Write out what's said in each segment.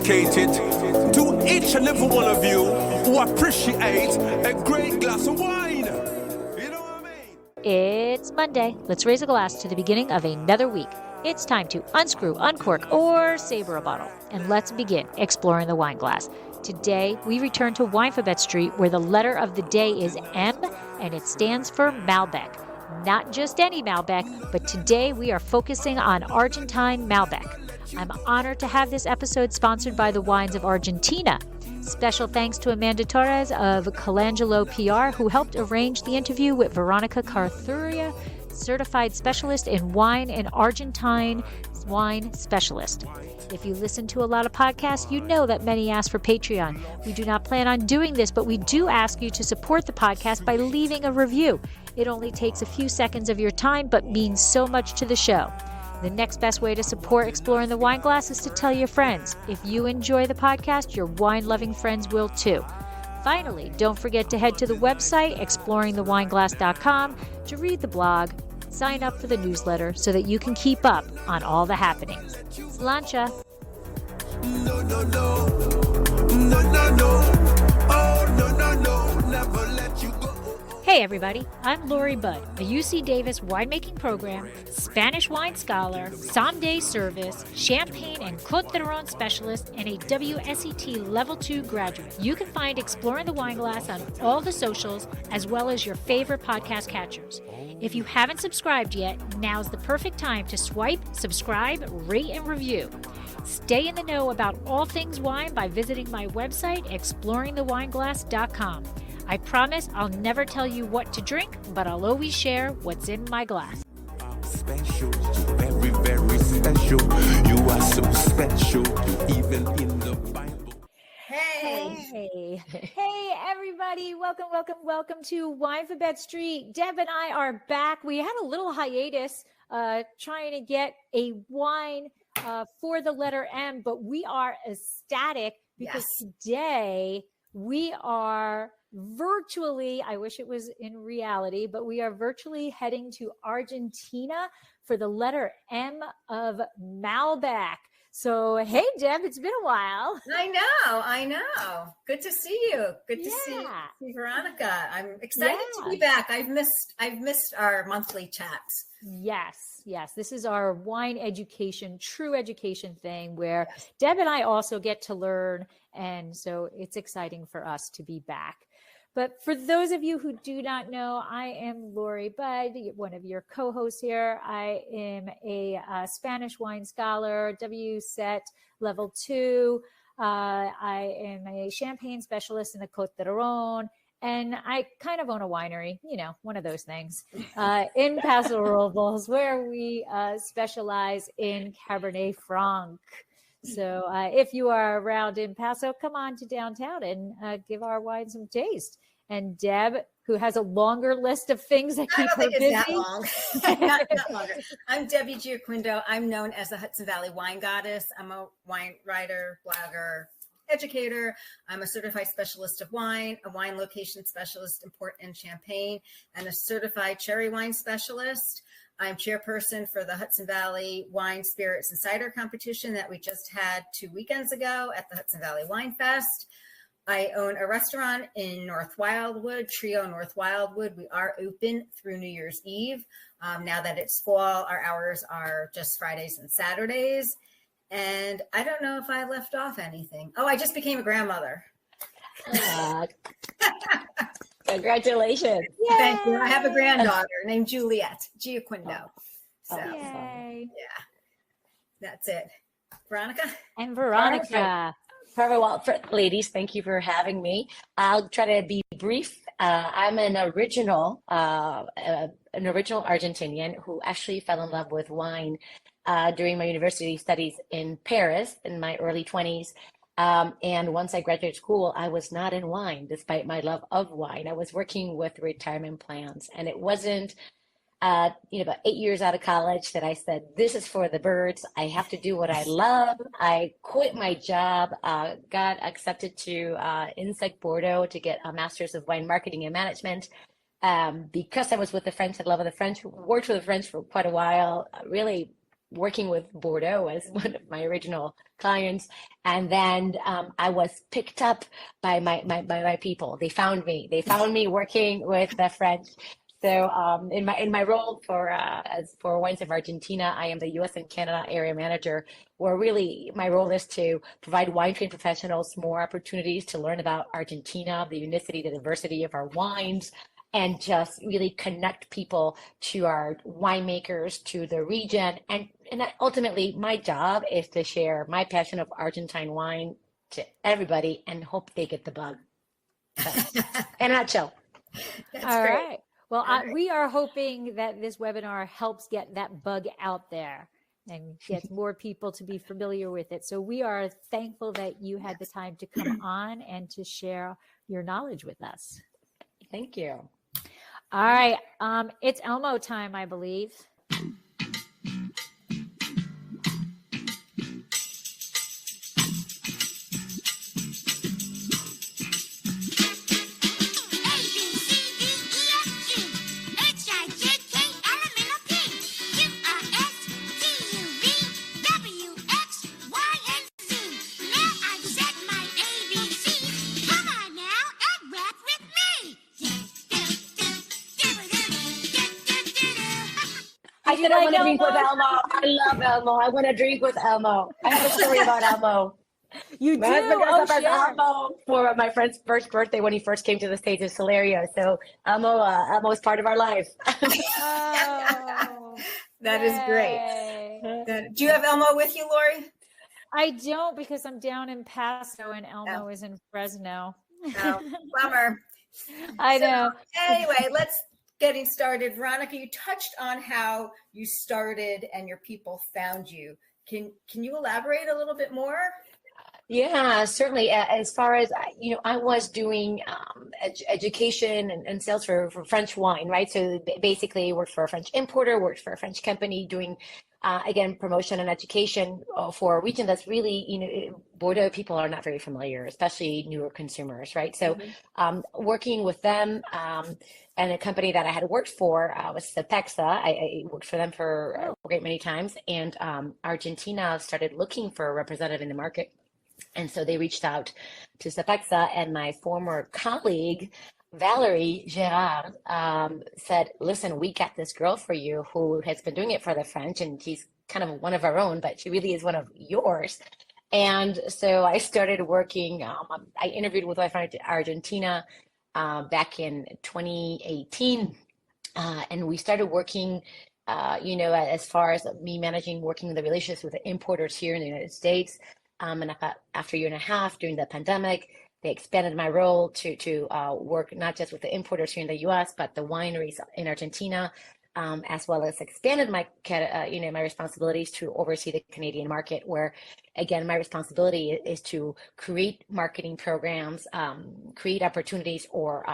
dedicated to each and every one of you who appreciate a great glass of wine. You know what I mean? It's Monday. Let's raise a glass to the beginning of another week. It's time to unscrew, uncork, or saber a bottle. And let's begin exploring the wine glass. Today, we return to Winephabet Street, where the letter of the day is M, and it stands for Malbec. Not just any Malbec, but today we are focusing on Argentine Malbec. I'm honored to have this episode sponsored by the wines of Argentina. Special thanks to Amanda Torres of Colangelo PR, who helped arrange the interview with Veronica Carthuria, certified specialist in wine and Argentine wine specialist. If you listen to a lot of podcasts, you know that many ask for Patreon. We do not plan on doing this, but we do ask you to support the podcast by leaving a review. It only takes a few seconds of your time, but means so much to the show. The next best way to support Exploring the Wine Glass is to tell your friends. If you enjoy the podcast, your wine-loving friends will too. Finally, don't forget to head to the website, exploringthewineglass.com, to read the blog, sign up for the newsletter so that you can keep up on all the happenings. Slancha! No, no, no. No, no, no. Oh, no, no, no. Never let you go. Hey everybody, I'm Lori Budd, a UC Davis winemaking program, Spanish wine scholar, sommelier service, Champagne and Côte d'Aron specialist, and a WSET Level 2 graduate. You can find Exploring the Wine Glass on all the socials, as well as your favorite podcast catchers. If you haven't subscribed yet, now's the perfect time to swipe, subscribe, rate, and review. Stay in the know about all things wine by visiting my website, exploringthewineglass.com. I promise I'll never tell you what to drink, but I'll always share what's in my glass. Special, you're very, very special. You are so special, you're even in the Bible. Hey everybody, welcome to Winephabet Street. Deb and I are back. We had a little hiatus trying to get a wine for the letter M, but we are ecstatic because today we are virtually, I wish it was in reality, but we are virtually heading to Argentina for the letter M of Malbec. So, hey, Deb, it's been a while. I know. Good to see you. Good to see Veronica. I'm excited to be back. I've missed our monthly chats. Yes. This is our wine education, true education thing where Deb and I also get to learn. And so it's exciting for us to be back. But for those of you who do not know, I am Lori Budd, one of your co-hosts here. I am a Spanish wine scholar, WSET Level 2. I am a champagne specialist in the Côte d'Aron. And I kind of own a winery, one of those things, in Paso Robles, where we specialize in Cabernet Franc. So if you are around in Paso, come on to downtown and give our wine some taste. And Deb, who has a longer list of things that keep her busy. That long. not longer. I'm Debbie Giaquindo. I'm known as the Hudson Valley Wine Goddess. I'm a wine writer, blogger, educator. I'm a certified specialist of wine, a wine location specialist in Port and Champagne, and a certified cherry wine specialist. I'm chairperson for the Hudson Valley Wine, Spirits, and Cider competition that we just had 2 weekends ago at the Hudson Valley Wine Fest. I own a restaurant in North Wildwood, Trio North Wildwood. We are open through New Year's Eve. Now that it's fall, our hours are just Fridays and Saturdays. And I don't know if I left off anything. Oh, I just became a grandmother. Congratulations. Yay! Thank you. I have a granddaughter named Juliet Giaquindo. So, Yay. That's it. Veronica? And Veronica. Perfect. Well, ladies, thank you for having me. I'll try to be brief. I'm an original Argentinian who actually fell in love with wine during my university studies in Paris in my early 20s. And once I graduated school, I was not in wine, despite my love of wine. I was working with retirement plans, and it wasn't about 8 years out of college that I said, this is for the birds. I have to do what I love. I quit my job, got accepted to INSEC Bordeaux to get a master's of wine marketing and management. Because I was with the French, I love the French, worked with the French for quite a while, really working with Bordeaux as one of my original clients. And then I was picked up by my people. They found me. They found me working with the French. So in my role for Wines of Argentina, I am the U.S. and Canada area manager, where really my role is to provide wine trained professionals more opportunities to learn about Argentina, the unicity, the diversity of our wines, and just really connect people to our winemakers, to the region. And ultimately, my job is to share my passion of Argentine wine to everybody and hope they get the bug. So, in a nutshell. That's All great. right. Well, we are hoping that this webinar helps get that bug out there and gets more people to be familiar with it. So we are thankful that you had the time to come on and to share your knowledge with us. Thank you. All right. It's Elmo time, I believe. I said I want to drink with Elmo. I love Elmo. I want to drink with Elmo. I have a story about Elmo. You My do? husband got Oh, up as Elmo for my friend's first birthday when he first came to the States. It's hilarious. So Elmo is part of our life. Oh, That is great. Do you have Elmo with you, Lori? I don't, because I'm down in Paso and Elmo is in Fresno. Oh, bummer. I know. Anyway, let's getting started. Veronica, you touched on how you started and your people found you. Can you elaborate a little bit more? Yeah, certainly. As far as, I was doing education and sales for French wine, right? So basically worked for a French importer, worked for a French company doing, again, promotion and education for a region that's really, Bordeaux people are not very familiar, especially newer consumers, right? So working with them and a company that I had worked for was Cepexa. I worked for them for a great many times. And Argentina started looking for a representative in the market. And so they reached out to Cepexa, and my former colleague, Valerie Gerard, said, listen, we got this girl for you who has been doing it for the French, and she's kind of one of our own, but she really is one of yours. And so I started working. I interviewed with Wife Argentina back in 2018, and we started working as far as me working the relationships with the importers here in the United States. And after a year and a half during the pandemic, they expanded my role to work not just with the importers here in the U.S., but the wineries in Argentina, as well as expanded my responsibilities to oversee the Canadian market, where again my responsibility is to create marketing programs, create opportunities, or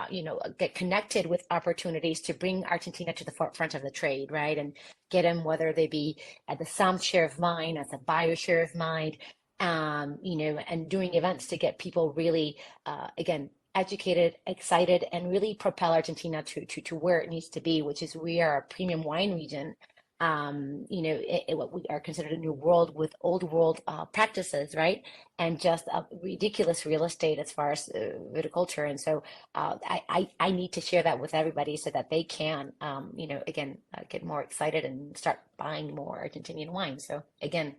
get connected with opportunities to bring Argentina to the forefront of the trade, right, and get them, whether they be at the sound share of mind, as a buyer share of mind. And doing events to get people really, again, educated, excited, and really propel Argentina to where it needs to be, which is we are a premium wine region. What we are considered a new world with old world practices, right? And just a ridiculous real estate as far as viticulture. And so I need to share that with everybody so that they can, get more excited and start buying more Argentinian wine. So again,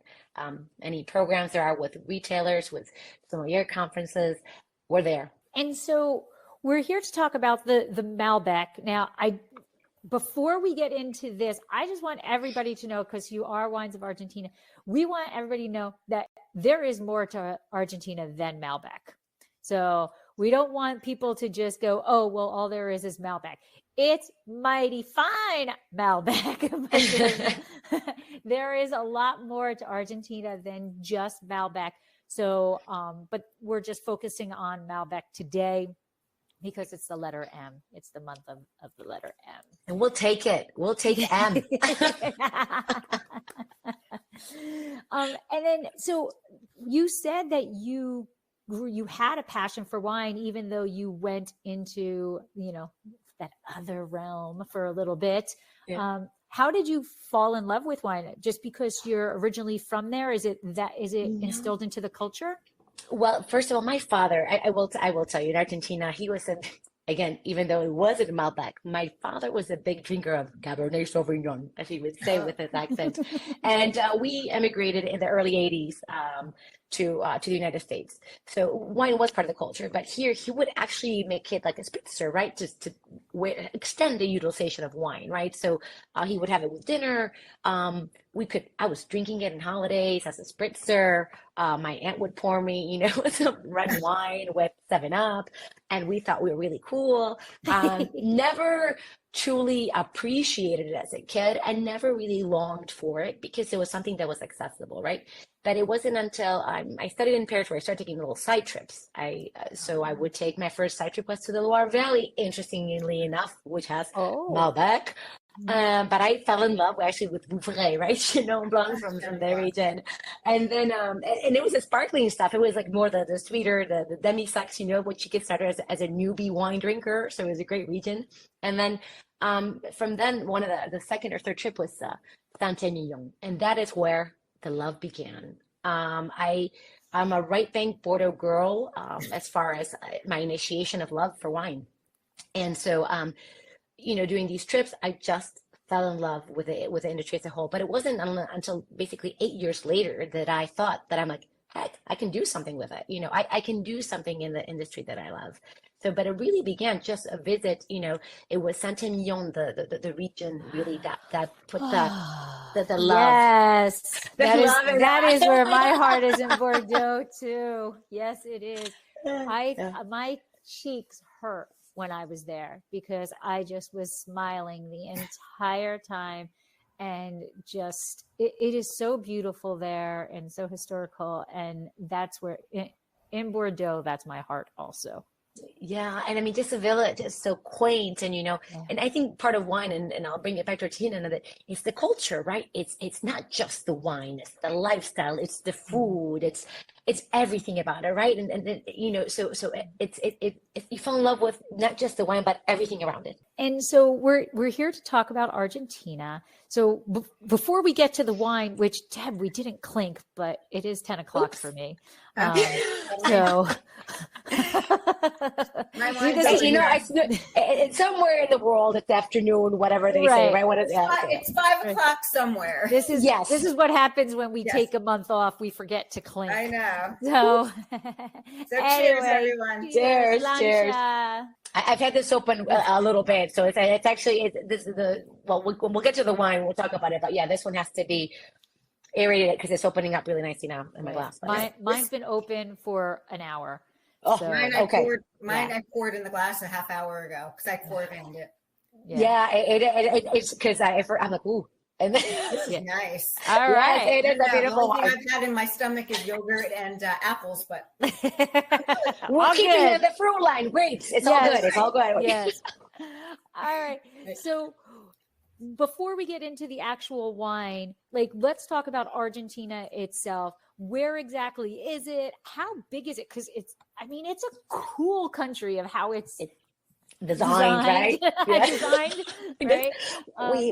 any programs there are with retailers, with sommelier conferences, we're there. And so we're here to talk about the Malbec. Now, before we get into this, I just want everybody to know, because you are Wines of Argentina, we want everybody to know that there is more to Argentina than Malbec. So we don't want people to just go, oh, well, all there is Malbec. It's mighty fine Malbec. There is a lot more to Argentina than just Malbec. So, but we're just focusing on Malbec today, because it's the letter M. It's the month of the letter M. And we'll take it. We'll take M. And then, so you said that you had a passion for wine, even though you went into, that other realm for a little bit. Yeah. how did you fall in love with wine? Just because you're originally from there? Is it instilled into the culture? Well, first of all, my father, I will tell you, in Argentina, he was again, even though it wasn't Malbec, my father was a big drinker of Cabernet Sauvignon, as he would say with his accent. And we emigrated in the early 80s to the United States. So wine was part of the culture, but here he would actually make it like a spritzer, right? Just to extend the utilization of wine, right? So he would have it with dinner. I was drinking it in holidays as a spritzer. My aunt would pour me, some red wine with 7-Up, and we thought we were really cool. Never truly appreciated it as a kid and never really longed for it because it was something that was accessible, right? But it wasn't until I studied in Paris where I started taking little side trips. So I would take my first side trip was to the Loire Valley, interestingly enough, which has Malbec. But I fell in love actually with Bouvray, right? Blanc from the region. And then, and it was a sparkling stuff. It was like more the sweeter, the demi-sex, which you get started as a newbie wine drinker. So it was a great region. And then from then, one of the second or third trip was Saint-Emilion. And that is where the love began. I'm a right bank Bordeaux girl as far as my initiation of love for wine. And so, doing these trips, I just fell in love with the industry as a whole. But it wasn't until basically 8 years later that I thought that I'm like, heck, I can do something with it. I can do something in the industry that I love. So, but it really began just a visit. It was Saint-Emilion, the region really that put the love. Yes, that is where my heart is in Bordeaux too. Yes, it is. My cheeks hurt when I was there because I just was smiling the entire time, and just it is so beautiful there and so historical, and that's where in Bordeaux, that's my heart also. Yeah, and I mean, just the village is so quaint, and and I think part of wine, and I'll bring it back to Argentina, that it's the culture, right? It's not just the wine, it's the lifestyle, it's the food, it's everything about it, right? And so it's you fall in love with not just the wine, but everything around it. And so we're here to talk about Argentina. So before we get to the wine, which Deb, we didn't clink, but it is 10 o'clock for me. So it's somewhere in the world. It's afternoon, whatever they say, right? It's 5 o'clock somewhere. This is what happens when we take a month off. We forget to clink. I know. So, cheers, everyone. Cheers. I've had this open a little bit, so it's actually this is we'll get to the wine. We'll talk about it, but yeah, this one has to be aerated because it's opening up really nicely now in my glass. Mine's been open for an hour. Oh, so, I poured in the glass a half hour ago because I poured in it. It's because I'm like, ooh. And then, this is nice. All right. It is a beautiful wine. wine. I've had in my stomach is yogurt and apples, but we're keeping the fruit line. Grapes. It's all good. It's all good. Yes. All right. So before we get into the actual wine, let's talk about Argentina itself. Where exactly is it? How big is it? Because it's a cool country of how it's designed, right? Designed, right?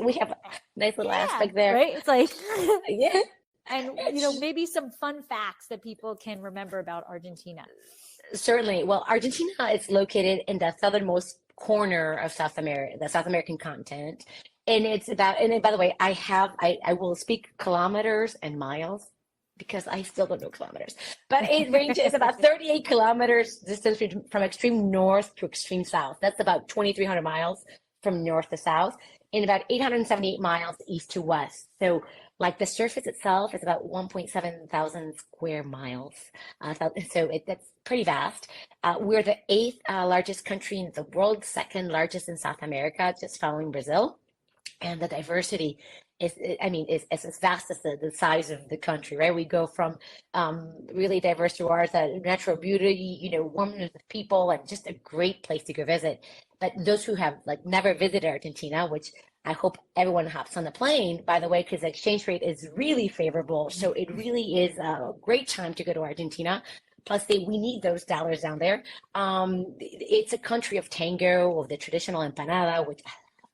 We have a nice little aspect there, right? It's like yeah. And maybe some fun facts that people can remember about Argentina. Certainly. Well, Argentina is located in the southernmost corner of South America, the South American continent, and it's about. And by the way, I will speak kilometers and miles, because I still don't know kilometers, but it ranges about 38 kilometers distance from extreme north to extreme south. That's about 2,300 miles from north to south, and about 878 miles east to west. So the surface itself is about 1.7 thousand square miles. So that's pretty vast. We're the 8th largest country in the world, 2nd largest in South America, just following Brazil. And the diversity is as vast as the size of the country, right? We go from really diverse terroirs, natural beauty, warmness of people, and just a great place to go visit. But those who have never visited Argentina, which I hope everyone hops on the plane, by the way, because the exchange rate is really favorable. So it really is a great time to go to Argentina. Plus, we need those dollars down there. It's a country of tango, of the traditional empanada, which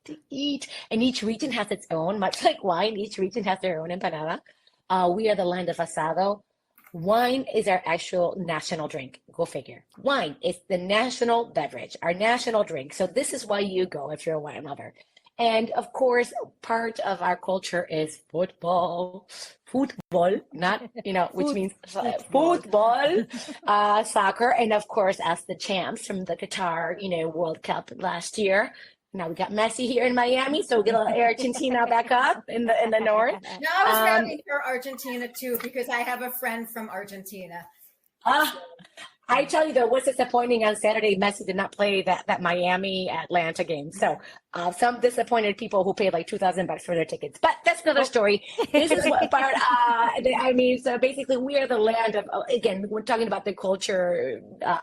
to eat. And each region has its own, much like wine, each region has their own empanada. We are the land of asado. Wine is our actual national drink. Go figure. Wine is the national beverage, our national drink. So this is why you go if you're a wine lover. And of course, part of our culture is football, not, which means football, soccer. And of course, as the champs from the Qatar, World Cup last year. Now we got Messi here in Miami, so we'll get Argentina back up in the north. No, I was rooting for Argentina too, because I have a friend from Argentina. I tell you though, what's disappointing on Saturday, Messi did not play that Miami Atlanta game. So some disappointed people who paid like $2,000 for their tickets. But that's another story. This is what part. So basically, we are the land of. Again, we're talking about the culture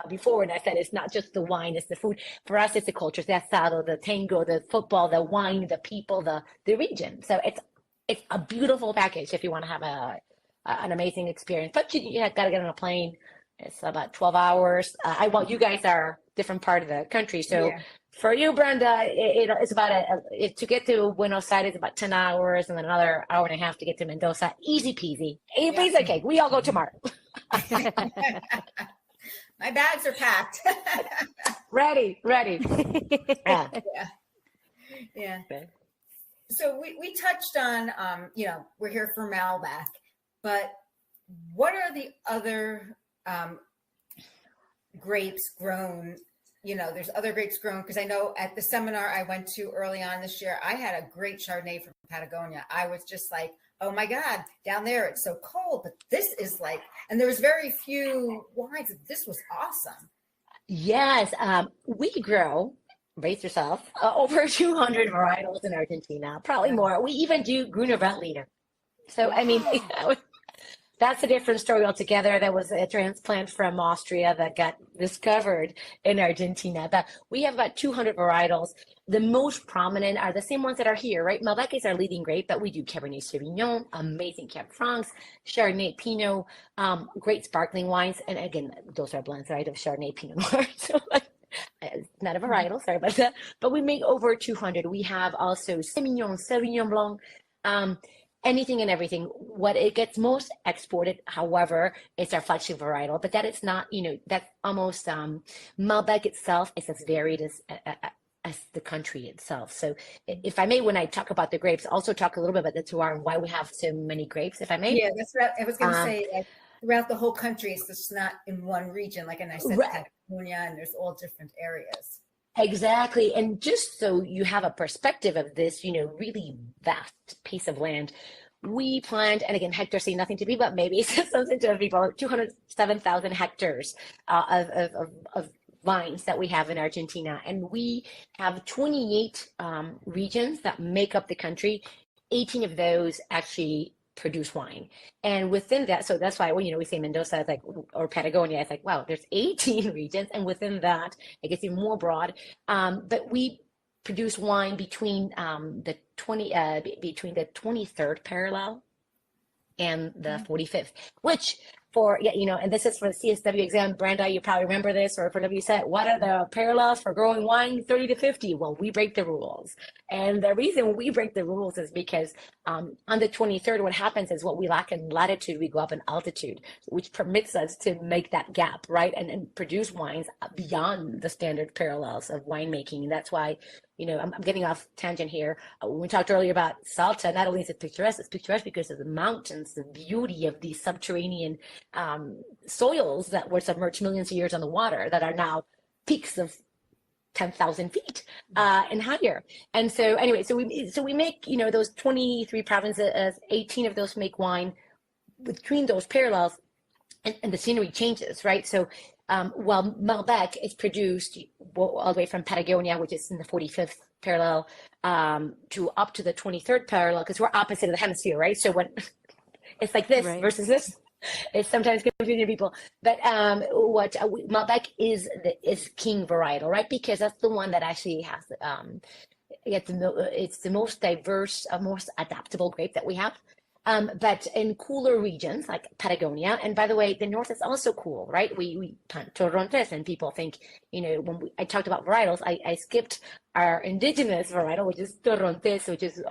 before, and I said it's not just the wine, it's the food. For us, it's the culture, the asado, the tango, the football, the wine, the people, the region. So it's a beautiful package if you want to have an amazing experience. But you got to get on a plane. It's about 12 hours. You guys are different part of the country. So for you, Brenda, it's about to get to Buenos Aires, about 10 hours and then another hour and a half to get to Mendoza. Easy peasy. A piece of cake. We all go tomorrow. My bags are packed. Ready. Yeah. So we touched on, we're here for Malbec, but what are the other grapes grown? There's other grapes grown, because I know at the seminar I went to early on this year, I had a great Chardonnay from Patagonia. I was just like, oh my God, down there it's so cold, but this is like, and there was very few wines. This was awesome. Yes, we grow, brace yourself, over 200 varietals in Argentina, probably more. We even do Gruner Veltliner. So, wow. I mean, that's a different story altogether. That was a transplant from Austria that got discovered in Argentina. But we have about 200 varietals. The most prominent are the same ones that are here, right? Malbec is our leading grape, but we do Cabernet Sauvignon, amazing Cab Francs, Chardonnay, Pinot, great sparkling wines. And again, those are blends, right, of Chardonnay, Pinot Noir. So it's not a varietal, sorry about that. But we make over 200. We have also Sauvignon Blanc, anything and everything. What it gets most exported, however, is our flagship varietal, but that is not, that's almost, Malbec itself is as varied as the country itself. So if I may, when I talk about the grapes, also talk a little bit about the terroir and why we have so many grapes, if I may. Yeah, that's what I was going to say. Like, throughout the whole country, it's just not in one region. Like, and I said, right. Patagonia, and there's all different areas. Exactly. And just so you have a perspective of this, really vast piece of land, we planned, and again, hectares say nothing to me, but maybe something to people, 207,000 hectares of vines that we have in Argentina. And we have 28 regions that make up the country. 18 of those actually produce wine. And within that, so that's why when we say Mendoza, it's like, or Patagonia, it's like, wow, there's 18 regions. And within that, it gets even more broad. But we produce wine between the 23rd parallel and the 45th, which and this is for the CSW exam. Brenda, you probably remember this, or for WSET, what are the parallels for growing wine 30 to 50? Well, we break the rules. And the reason we break the rules is because on the 23rd, what happens is what we lack in latitude, we go up in altitude, which permits us to make that gap, right? And produce wines beyond the standard parallels of winemaking. And that's why, I'm getting off tangent here. When we talked earlier about Salta, not only is it picturesque, it's picturesque because of the mountains, the beauty of these subterranean soils that were submerged millions of years on the water that are now peaks of 10,000 feet and higher. And so anyway, so we make, those 23 provinces, 18 of those make wine between those parallels, and the scenery changes, right? So while Malbec is produced all the way from Patagonia, which is in the 45th parallel, to up to the 23rd parallel, because we're opposite of the hemisphere, right? So when it's like this versus this, it's sometimes confusing people. But Malbec is king varietal, right? Because that's the one that actually has it's the most diverse, most adaptable grape that we have. But in cooler regions like Patagonia, and by the way, the north is also cool, right? We plant torrontes, and people think, when I talked about varietals, I skipped our indigenous varietal, which is torrontes, which is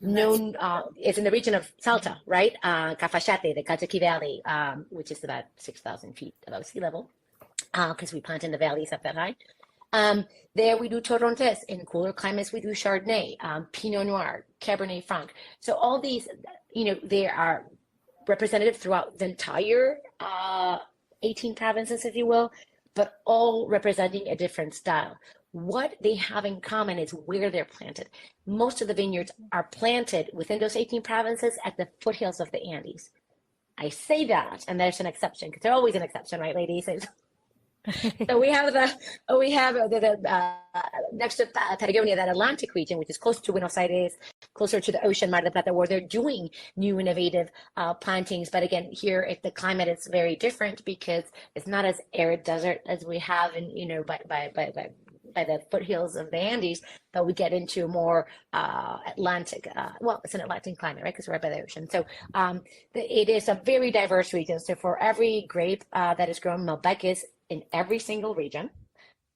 known, it's in the region of Salta, right? Cafayate, the Cataquí Valley, which is about 6,000 feet above sea level, because we plant in the valleys up that high. There we do torrontes. In cooler climates, we do Chardonnay, Pinot Noir, Cabernet Franc. So all these, they are representative throughout the entire 18 provinces, if you will, but all representing a different style. What they have in common is where they're planted. Most of the vineyards are planted within those 18 provinces at the foothills of the Andes. I say that, and there's an exception, because there's always an exception, right, ladies? So we have the next to Patagonia, that Atlantic region, which is close to Buenos Aires, closer to the ocean, Mar del Plata, where they're doing new innovative plantings. But again, here, the climate is very different because it's not as arid desert as we have in, by the foothills of the Andes, but we get into more Atlantic, it's an Atlantic climate, right? Because we're right by the ocean. So it is a very diverse region. So for every grape that is grown, Malbec is in every single region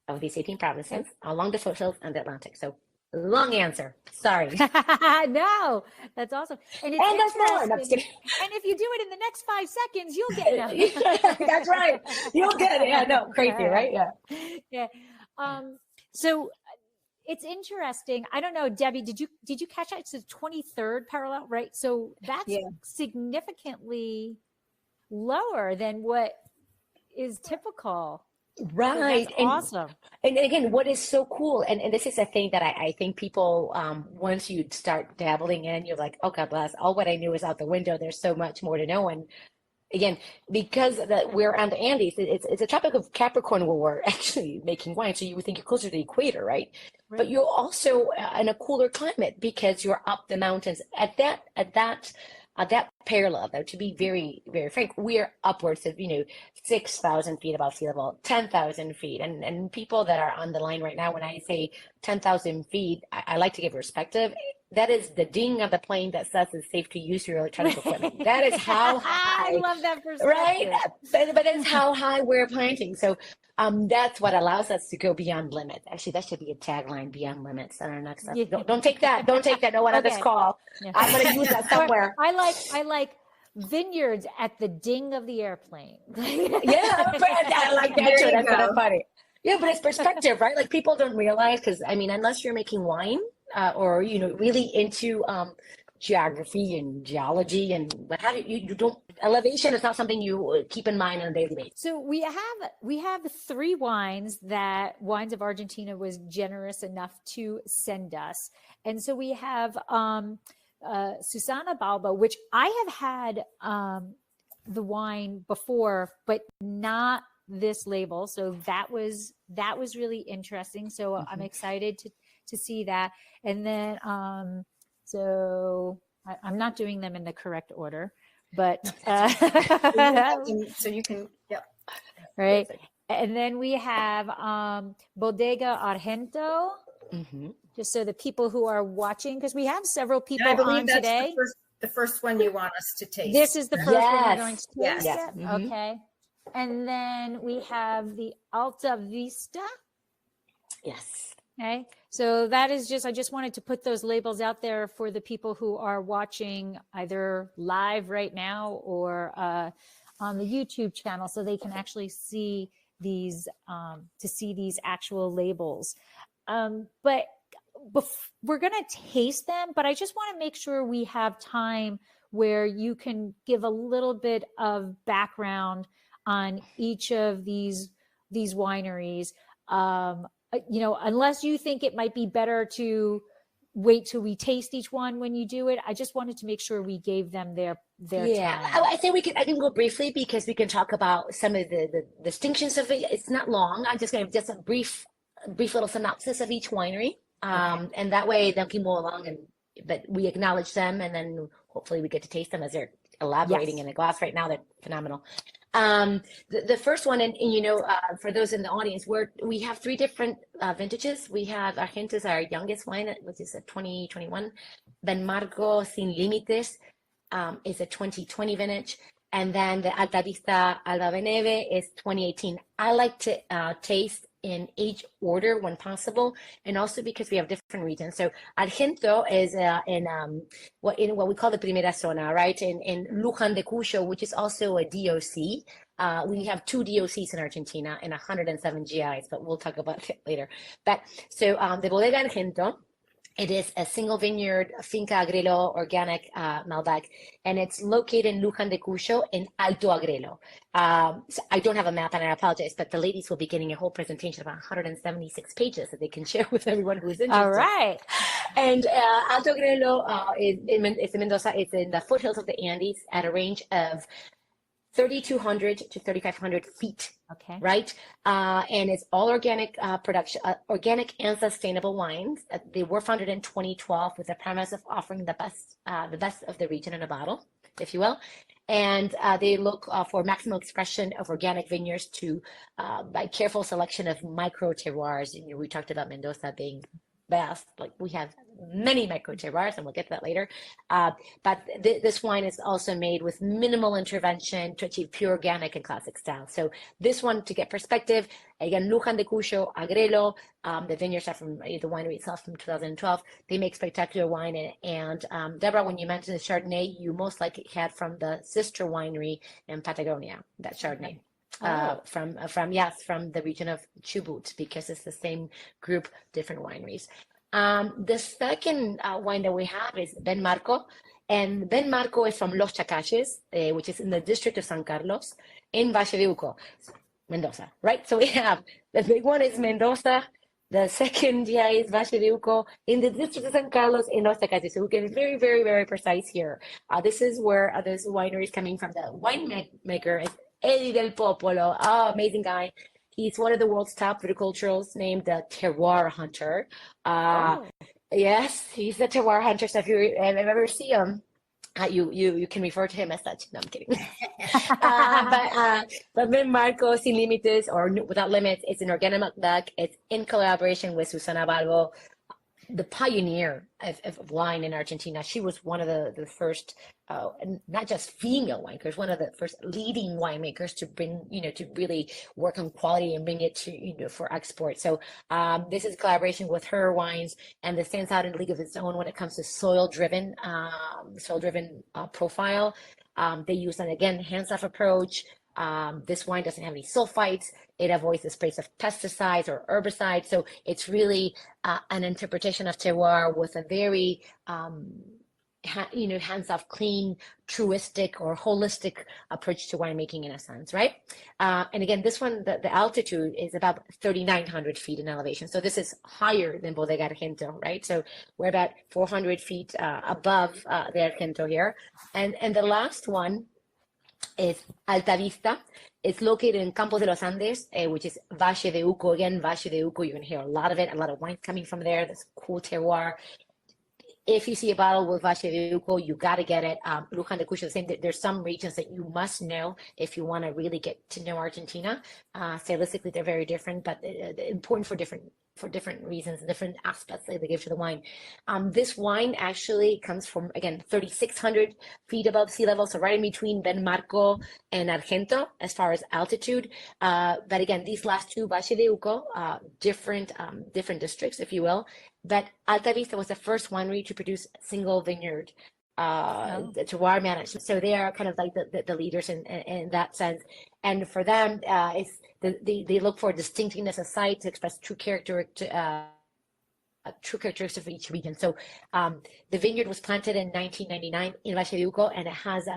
of these 18 provinces along the foothills and the Atlantic. So long answer. Sorry. No, that's awesome. And that's more. And if you do it in the next 5 seconds, you'll get nothing. That's right. You'll get it. Yeah, no, crazy, right? Yeah. Yeah. So it's interesting. I don't know, Debbie, did you catch that? It's the 23rd parallel, right? So that's significantly lower than what is typical. Right. So awesome. And again, what is so cool, and this is a thing that I think people, once you start dabbling in, you're like, oh, God bless, all what I knew is out the window. There's so much more to know. And again, because we're on the Andes, it's a tropic of Capricorn where we're actually making wine. So you would think you're closer to the equator, right? But you're also in a cooler climate because you're up the mountains. At that parallel, though, to be very, very frank, we're upwards of 6,000 feet above sea level, 10,000 feet, and people that are on the line right now, when I say 10,000 feet, I like to give perspective. That is the ding of the plane that says it's safe to use your electronic equipment. That is how high. I love that perspective. Right? But that's how high we're planting. So that's what allows us to go beyond limits. Actually, that should be a tagline, beyond limits. On our next episode. Don't take that. Don't take that. No one on this call. Yeah. I'm going to use that somewhere. I like vineyards at the ding of the airplane. I like that too. That's kind of funny. Yeah, but it's perspective, right? Like people don't realize, because unless you're making wine or really into geography and geology and what have you don't, elevation is not something you keep in mind on a daily basis. So we have 3 wines that Wines of Argentina was generous enough to send us, and so we have Susana Balbo, which I have had the wine before, but not this label. So that was really interesting. So I'm excited to see that. And then so I'm not doing them in the correct order, but so you can right. And then we have Bodega Argento. Just so the people who are watching, because we have several people on today. The first one you want us to taste. This is the first one we're going to taste. Yes. Okay. And then we have the Alta Vista. Yes. Okay. So that is I just wanted to put those labels out there for the people who are watching either live right now or on the YouTube channel, so they can actually see these actual labels. But we're going to taste them, but I just want to make sure we have time where you can give a little bit of background on each of these wineries. Unless you think it might be better to wait till we taste each one when you do it. I just wanted to make sure we gave them their time. I think I can go briefly because we can talk about some of the distinctions of it. It's not long. I'm just going to just a brief little synopsis of each winery. And that way they can move along, but we acknowledge them, and then hopefully we get to taste them as they're elaborating in a glass right now. They're phenomenal. The first one, and for those in the audience, we have 3 different vintages. We have Argento's our youngest wine, which is a 2021, then Marco Sin Límites, is a 2020 vintage. And then the Alta Vista Alba Veneve is 2018. I like to taste in age order when possible, and also because we have different regions. So Argento is in what we call the Primera Zona, right? In Luján de Cuyo, which is also a DOC. We have 2 DOCs in Argentina and 107 GIs, but we'll talk about it later. But so the Bodega Argento, it is a single vineyard, Finca Agrelo organic Malbec, and it's located in Luján de Cuyo in Alto Agrelo. So I don't have a map, and I apologize, but the ladies will be getting a whole presentation of 176 pages that they can share with everyone who is interested. All right. And Alto Agrelo is in Mendoza. It's in the foothills of the Andes at a range of 3,200 to 3,500 feet. Okay. Right. And it's all organic production, organic and sustainable wines. They were founded in 2012 with the premise of offering the best of the region in a bottle, if you will. And they look for maximum expression of organic vineyards by careful selection of micro terroirs. You know, we talked about Mendoza being vast, like we have many micro terroirs, and we'll get to that later. But this wine is also made with minimal intervention to achieve pure organic and classic style. So this one, to get perspective, again, Luján de Cuyo, Agrelo, the vineyards are from the winery itself from 2012. They make spectacular wine. And Deborah, when you mentioned the Chardonnay, you most likely had from the sister winery in Patagonia, that Chardonnay. From the region of Chubut, because it's the same group, different wineries. The second wine that we have is Ben Marco, and Ben Marco is from Los Chacaches, which is in the district of San Carlos in Valle de Uco, Mendoza, right? So we have the big one is Mendoza, the second is Valle de Uco in the district of San Carlos in Los Chacaches. So we get very, very, very precise here. This is where this winery is coming from. The winemaker is Eddie del Popolo, amazing guy. He's one of the world's top viticulturals, named the terroir hunter. Yes, he's the terroir hunter. So if you ever see him, you can refer to him as such. No, I'm kidding. But Ben Marco Sin Límites, or Without Limits, it's an organic Malbec. It's in collaboration with Susana Balbo, the pioneer of wine in Argentina. She was one of the first, not just female winemakers, one of the first leading winemakers to bring, to really work on quality and bring it to, for export. So this is a collaboration with her wines, and this stands out in a league of its own when it comes to soil-driven profile. They use an, again, hands-off approach. This wine doesn't have any sulfites. It avoids the sprays of pesticides or herbicides. So it's really an interpretation of terroir with a very, hands-off, clean, truistic or holistic approach to winemaking in a sense, right? And again, this one, the altitude is about 3,900 feet in elevation. So this is higher than Bodega Argento, right? So we're about 400 feet above the Argento here. And the last one is Alta Vista. It's located in Campos de los Andes, which is Valle de Uco. Again, Valle de Uco, you're going to hear a lot of it, a lot of wine coming from there. This cool terroir. If you see a bottle with Valle de Uco, you got to get it. Luján de Cuyo, the same. There's some regions that you must know if you want to really get to know Argentina. Stylistically, they're very different, but important for different reasons, different aspects that they give to the wine. This wine actually comes from, again, 3,600 feet above sea level, so right in between Ben Marco and Argento as far as altitude. But again, these last two, Valle de Uco, different districts, if you will. But Alta Vista was the first winery to produce single vineyard the terroir management. So they are kind of like the leaders in that sense. And for them, they look for distinctiveness of site to express true characteristics of each region. So the vineyard was planted in 1999 in Valle de Uco, and it has,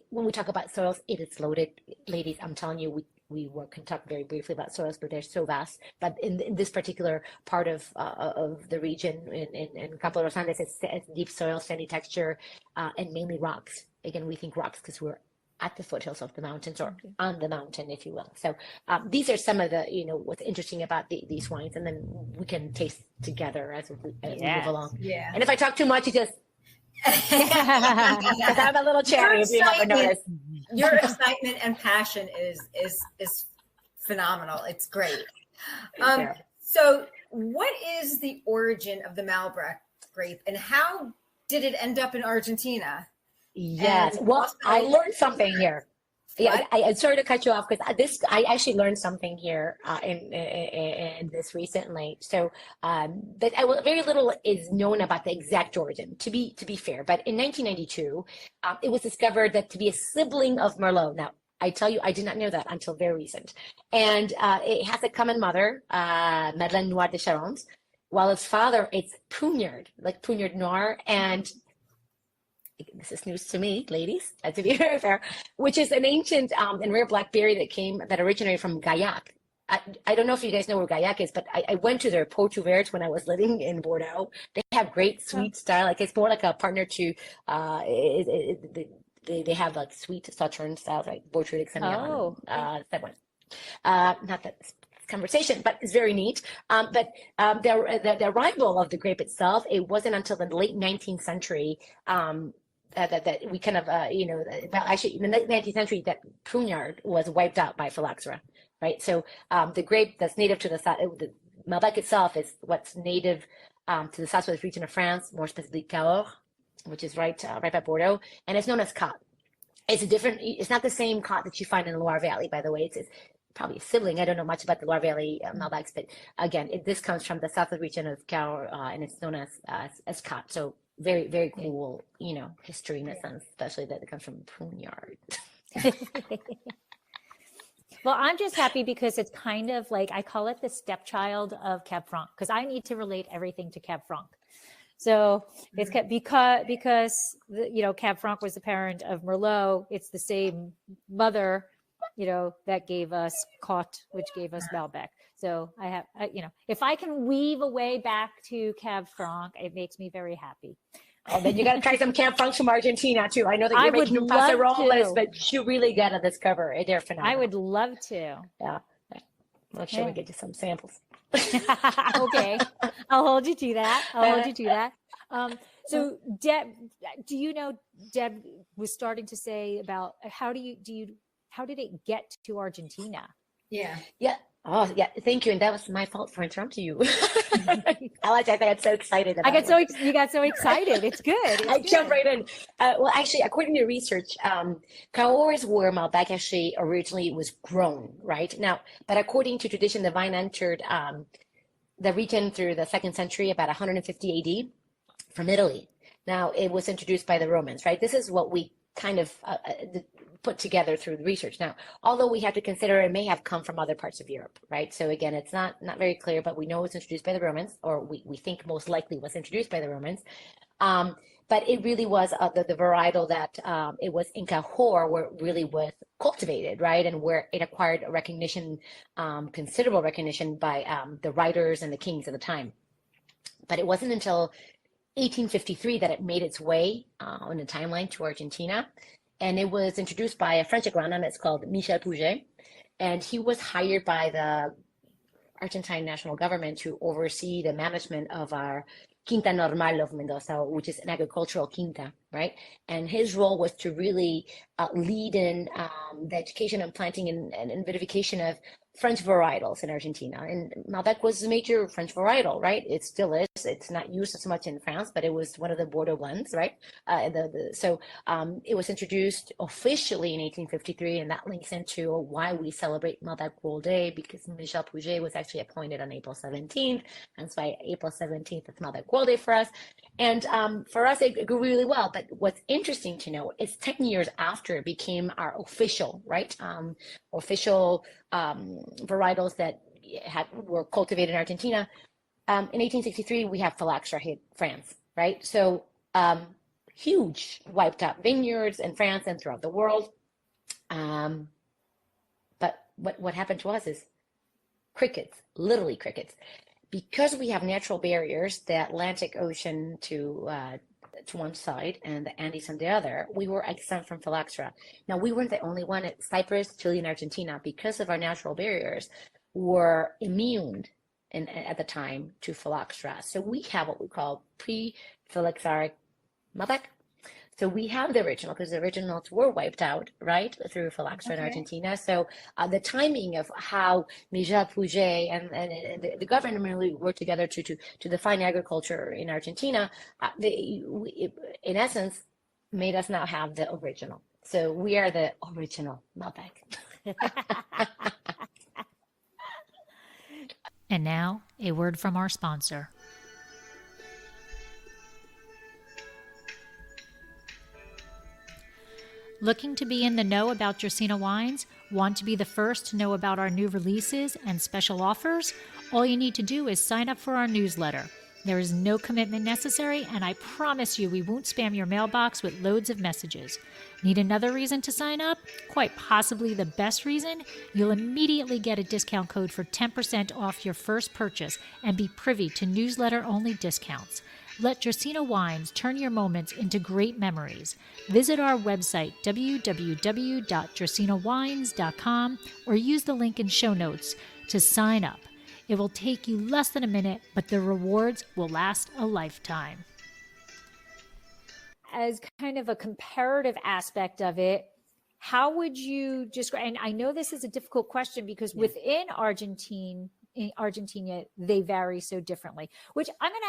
when we talk about soils, it is loaded. Ladies, I'm telling you, we can talk very briefly about soils, but they're so vast. But in this particular part of the region, in Campo de los Andes, it's deep soil, sandy texture, and mainly rocks. Again, we think rocks because we're at the foothills of the mountains, or on the mountain, if you will. So these are some of the, what's interesting about these wines, and then we can taste together as we move along. Yeah. And if I talk too much, you just because I'm a little cherry, if you haven't noticed. Your excitement and passion is phenomenal. It's great. So what is the origin of the Malbec grape, and how did it end up in Argentina? Yes. And Well, also, I learned something here. Yeah, what? I'm sorry to cut you off because I actually learned something here in this recently. So that very little is known about the exact origin. To be fair, but in 1992, it was discovered that to be a sibling of Merlot. Now, I tell you, I did not know that until very recent. And it has a common mother, Madeleine Noir de Charente, while its father, it's Pugnard, like Pugnard Noir, and this is news to me, ladies, to be very fair, which is an ancient and rare blackberry that originated from Gaillac. I don't know if you guys know where Gaillac is, but I went to their Pot Ouvert when I was living in Bordeaux. They have great sweet style. Like it's more like a partner to they have like sweet Sauterne style, like Botrytic Semillon. Oh. That one. Not that conversation, but it's very neat. The arrival of the grape itself, it wasn't until the late 19th century that we kind of, actually in the 19th century that Pugnard was wiped out by phylloxera, right? So the grape that's native to the Malbec itself is what's native to the southwest region of France, more specifically Cahors, which is right by Bordeaux, and it's known as Cot. It's not the same Cot that you find in the Loire Valley, by the way. It's probably a sibling. I don't know much about the Loire Valley Malbecs, but again, this comes from the southwest region of Cahors, and it's known as Cot. So very, very cool, history in a sense, especially that it comes from Pugnard. Well, I'm just happy because it's kind of like, I call it the stepchild of Cab Franc, because I need to relate everything to Cab Franc. So it's because Cab Franc was the parent of Merlot. It's the same mother, that gave us Cot, which gave us Malbec. So if I can weave a way back to Cab Franc, it makes me very happy. Oh, then you got to try some Cab Francs from Argentina too. I know that you're making passarolas, but you really got to discover it. They're phenomenal. I would love to. Yeah. Make sure we get you some samples. Okay. I'll hold you to that. So Deb, do you know, Deb was starting to say about how did it get to Argentina? Yeah. Yeah. Oh, yeah. Thank you. And that was my fault for interrupting you. I got so excited. You got so excited. It's good. I jumped right in. Well, actually, according to research, Cahors where Malbec actually originally was grown, right? Now, but according to tradition, the vine entered the region through the 2nd century, about 150 AD, from Italy. Now, it was introduced by the Romans, right? This is what we kind of put together through the research. Now, although we have to consider it may have come from other parts of Europe, right? So again, it's not very clear, but we know it's introduced by the Romans, or we think most likely was introduced by the Romans. But it really was the varietal that it was in Cahors where it really was cultivated, right? And where it acquired a recognition, considerable recognition by the writers and the kings at the time. But it wasn't until 1853 that it made its way on the timeline to Argentina. And it was introduced by a French agronomist. It's called Michel Pouget. And he was hired by the Argentine national government to oversee the management of our Quinta Normal of Mendoza, which is an agricultural quinta, right? And his role was to really lead in the education and planting and vinification of French varietals in Argentina. And Malbec was a major French varietal, right? It still is. It's not used as much in France, but it was one of the Bordeaux blends, right? So it was introduced officially in 1853, and that links into why we celebrate Malbec World Day, because Michel Pouget was actually appointed on April 17th. And so April 17th is Malbec World Day for us. And for us, it grew really well. But what's interesting to know is 10 years after it became our official, right? Official varietals that were cultivated in Argentina. In 1863, we have phylloxera hit France, right? So huge wiped out vineyards in France and throughout the world. But what happened to us is crickets, literally crickets. Because we have natural barriers, the Atlantic Ocean to one side and the Andes on the other, we were exempt from phylloxera. Now, we weren't the only one. Cyprus, Chile, and Argentina, because of our natural barriers, were immune at the time to phylloxera. So we have what we call pre-phylloxeric Malbec. So we have the original, because the originals were wiped out, right, through phylloxera in Argentina. So the timing of how Michel Pouget and the government really worked together to define agriculture in Argentina, in essence, made us now have the original. So we are the original Malbec. And now, a word from our sponsor. Looking to be in the know about Dracaena wines? Want to be the first to know about our new releases and special offers? All you need to do is sign up for our newsletter. There is no commitment necessary, and I promise you we won't spam your mailbox with loads of messages. Need another reason to sign up? Quite possibly the best reason? You'll immediately get a discount code for 10% off your first purchase and be privy to newsletter-only discounts. Let Dracaena Wines turn your moments into great memories. Visit our website, www.dracaenawines.com, or use the link in show notes to sign up. It will take you less than a minute, but the rewards will last a lifetime. As kind of a comparative aspect of it, how would you describe, and I know this is a difficult question because within Argentina, they vary so differently, which I'm going to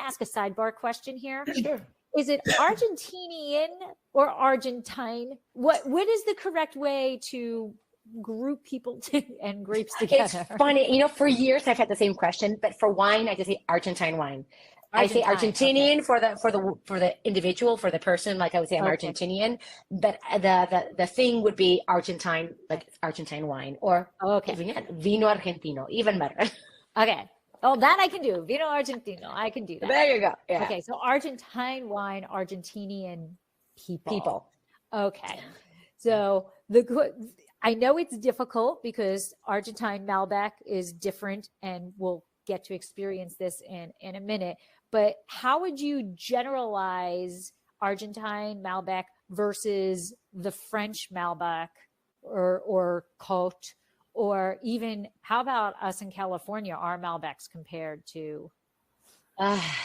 ask a sidebar question here. Sure. Is it Argentinian or Argentine? What is the correct way to group people and grapes together? It's funny, for years I've had the same question, but for wine, I just say Argentine wine. I say Argentinian for the individual, for the person, like I would say I'm Argentinian, but the thing would be Argentine, like Argentine wine, or vino argentino, even better. Okay. Oh, that I can do. Vino argentino. I can do that. There you go. Yeah. Okay. So Argentine wine, Argentinian people. Okay. So I know it's difficult because Argentine Malbec is different, and we'll get to experience this in a minute. But how would you generalize Argentine Malbec versus the French Malbec or Côte, or even how about us in California, our Malbecs compared to?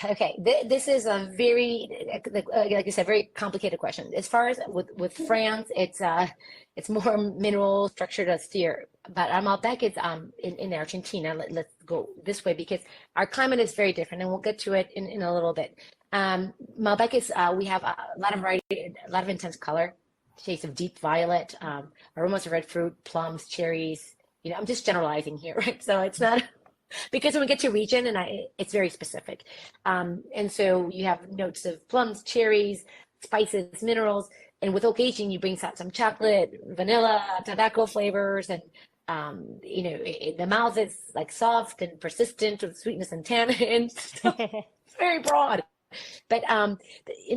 Okay, this is a very, like I said, very complicated question. As far as with France, it's more mineral structured as steer. But Malbec is in Argentina. Let's go this way because our climate is very different, and we'll get to it in a little bit. Malbec is we have a lot of variety, a lot of intense color, shades of deep violet, aromas of red fruit, plums, cherries. I'm just generalizing here, right? So it's not. Because when we get to region, and it's very specific. And so you have notes of plums, cherries, spices, minerals, and with oak aging, you bring out some chocolate, vanilla, tobacco flavors, and the mouth is like soft and persistent with sweetness and tannins. So it's very broad. But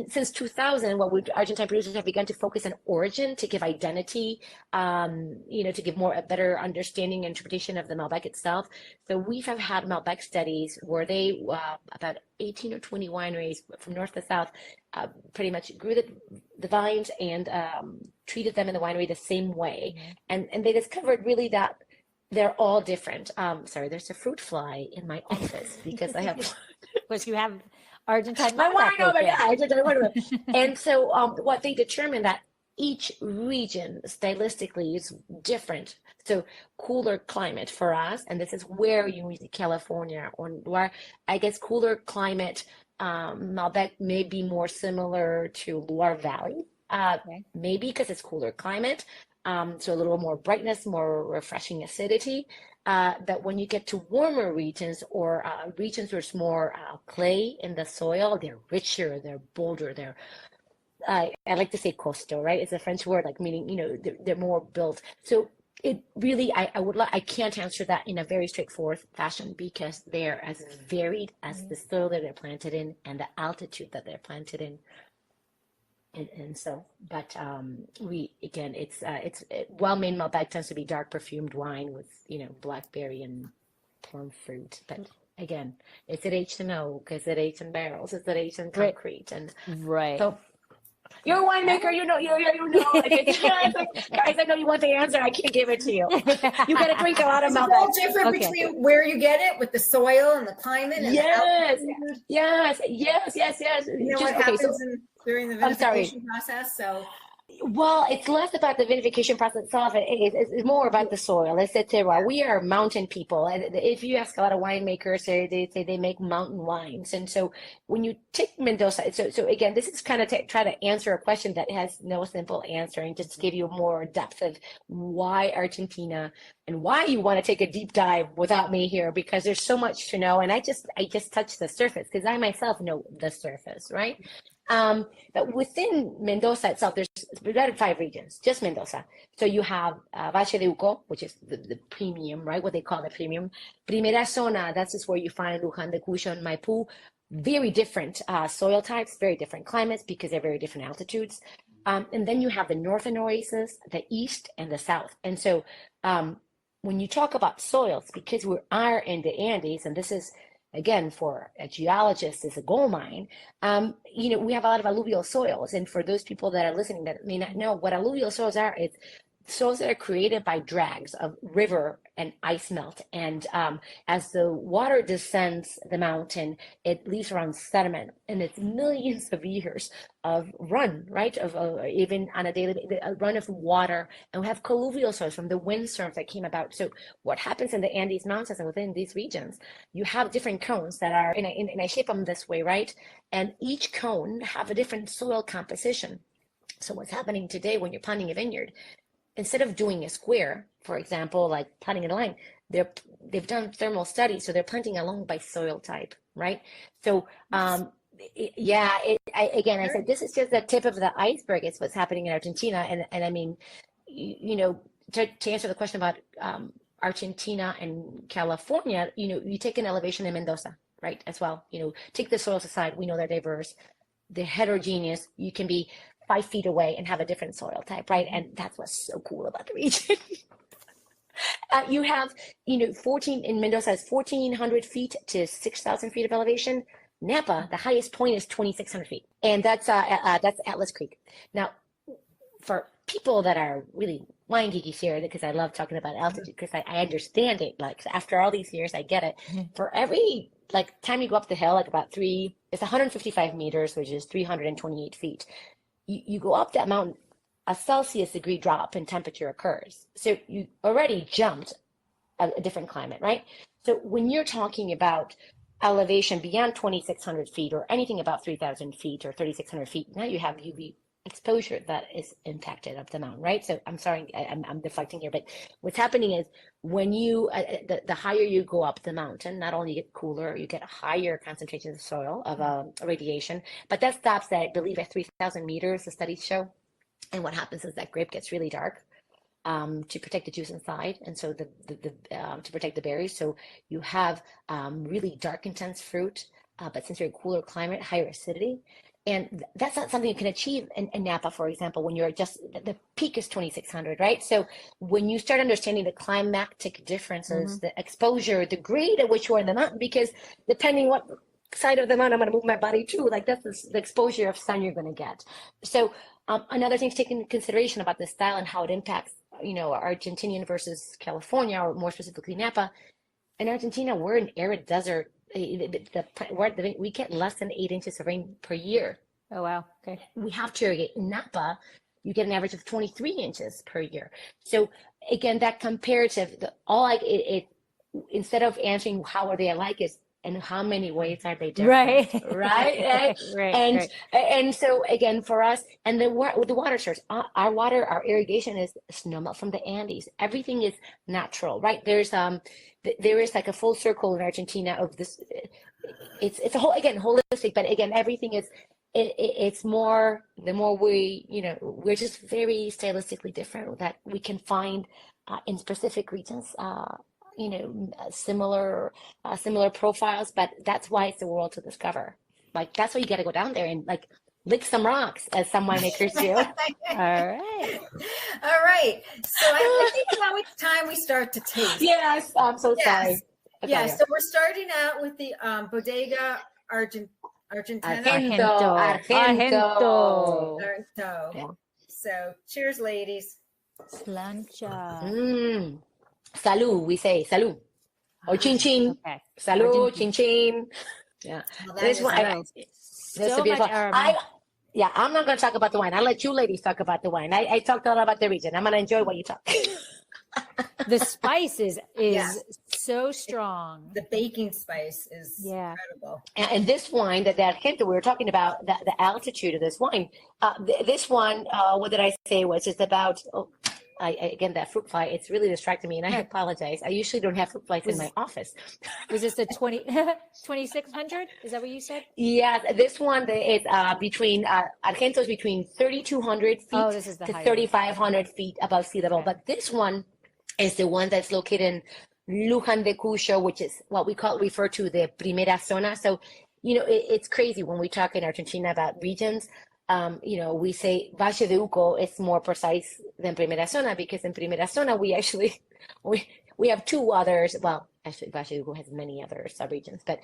since 2000, Argentine producers have begun to focus on origin to give identity, to give a better understanding and interpretation of the Malbec itself. So we have had Malbec studies where they, about 18 or 20 wineries from north to south, pretty much grew the vines and treated them in the winery the same way. Mm-hmm. And they discovered really that they're all different. Sorry, there's a fruit fly in my office because I have... Because you have... Argentine And so what they determined that each region stylistically is different. So cooler climate for us, and this is where you use California, or where I guess cooler climate, Malbec may be more similar to Loire Valley, maybe because it's cooler climate. So a little more brightness, more refreshing acidity. That when you get to warmer regions or regions where it's more clay in the soil, they're richer, they're bolder, I like to say coastal, right? It's a French word, like meaning, they're more built. So it really, I can't answer that in a very straightforward fashion because they're as varied as the soil that they're planted in and the altitude that they're planted in. And so, but it's well-made Malbec tends to be dark perfumed wine with, blackberry and plum fruit. But again, it's at H&O because it aged in barrels, it's at aged in concrete. And right. So you're a winemaker, you know. Guys, I know you want the answer. I can't give it to you. You got to drink a lot of Malbec. It's all different between where you get it with the soil and the climate. And yes. You know what happens during the vinification process. So Well, it's less about the vinification process itself. It's more about the soil. It's the terroir. We are mountain people. And if you ask a lot of winemakers, they say they make mountain wines. And so when you take Mendoza, so again, this is kind of try to answer a question that has no simple answer and just give you more depth of why Argentina and why you want to take a deep dive without me here, because there's so much to know. And I just touched the surface because I myself know the surface, right? But within Mendoza itself, we've got 5 regions, just Mendoza. So you have Valle de Uco, which is the premium, right? What they call the premium. Primera Zona, that's just where you find Luján de Cuyo and Maipú. Very different soil types, very different climates because they're very different altitudes. And then you have the northern oasis, the east, and the south. And so when you talk about soils, because we are in the Andes, and this is, again, for a geologist, is a gold mine. We have a lot of alluvial soils, and for those people that are listening that may not know what alluvial soils are, it's soils that are created by drags of river and ice melt. And as the water descends the mountain, it leaves around sediment, and it's millions of years of run, right? Of even on a daily run of water, and we have colluvial soils from the windstorms that came about. So what happens in the Andes Mountains and within these regions, you have different cones that are, and I shape them this way, right? And each cone have a different soil composition. So what's happening today when you're planting a vineyard, instead of doing a square, for example, like planting in a line, they've done thermal studies, so they're planting along by soil type, right? So I said this is just the tip of the iceberg. It's what's happening in Argentina, and I mean, to answer the question about Argentina and California, you take an elevation in Mendoza, right, as well. Take the soils aside, we know they're diverse, they're heterogeneous. You can be 5 feet away and have a different soil type, right? And that's what's so cool about the region. You have, 14 in Mendoza is 1,400 feet to 6,000 feet of elevation. Napa, the highest point is 2,600 feet, and that's Atlas Creek. Now, for people that are really wine geekies here, because I love talking about altitude, because I understand it. Like after all these years, I get it. For every time you go up the hill, it's 155 meters, which is 328 feet. You go up that mountain, a Celsius degree drop in temperature occurs. So you already jumped a different climate, right? So when you're talking about elevation beyond 2,600 feet or anything about 3,000 feet or 3,600 feet, now you have UV exposure that is impacted up the mountain, right? So I'm sorry, I'm deflecting here, but what's happening is when you, the higher you go up the mountain, not only you get cooler, you get a higher concentration of soil, of radiation, but that stops at, I believe, at 3,000 meters, the studies show. And what happens is that grape gets really dark to protect the juice inside, and so to protect the berries. So you have really dark, intense fruit, but since you're in a cooler climate, higher acidity. And that's not something you can achieve in Napa, for example, when you're just, the peak is 2,600, right? So when you start understanding the climatic differences, the exposure, the grade at which you are in the mountain, because depending what side of the mountain I'm going to move my body to, that's the exposure of sun you're going to get. So another thing to take into consideration about the style and how it impacts, Argentinian versus California, or more specifically Napa. In Argentina, we're an arid desert. We get less than 8 inches of rain per year. Oh, wow. Okay. We have to irrigate. In Napa, you get an average of 23 inches per year. So again, that comparative, instead of answering how are they alike, is and how many ways are they different? Right. And so again, for us, and the water source, our irrigation is snowmelt from the Andes. Everything is natural, right? There is like a full circle in Argentina of this. It's a whole, again, holistic, but again, everything is, it's more, the more we're just very stylistically different, that we can find in specific regions, similar profiles, but that's why it's the world to discover. That's why you got to go down there and lick some rocks, as some winemakers do. All right. So I think now it's time we start to taste. Yes, I'm so sorry. Okay, yeah. So we're starting out with the Bodega Argentina. Argento. Yeah. So cheers, ladies. Slancha. Salud, we say salud. Or chin chin. Okay. Salud, chin chin. Yeah. Well, This one, so much aroma. Yeah, I'm not going to talk about the wine. I'll let you ladies talk about the wine. I talked a lot about the region. I'm going to enjoy what you talk. The spice is Yes. so strong. The baking spice is Yeah. incredible. And this wine, that hint that we were talking about, the altitude of this wine, this one, what did I say was just about, again, that fruit fly, it's really distracting me, and I apologize. I usually don't have fruit flies in my office. Was this a 2600? Is that what you said? Yeah, this one is between, Argento is between 3,200 feet Oh, this is the to higher. 3,500 feet above sea level. Okay. But this one is the one that's located in Luján de Cuyo, which is what we refer to the Primera Zona. So, it's crazy when we talk in Argentina about regions. We say Valle de Uco is more precise than Primera Zona, because in Primera Zona we actually we have two others. Well, actually, Valle de Uco has many other subregions, but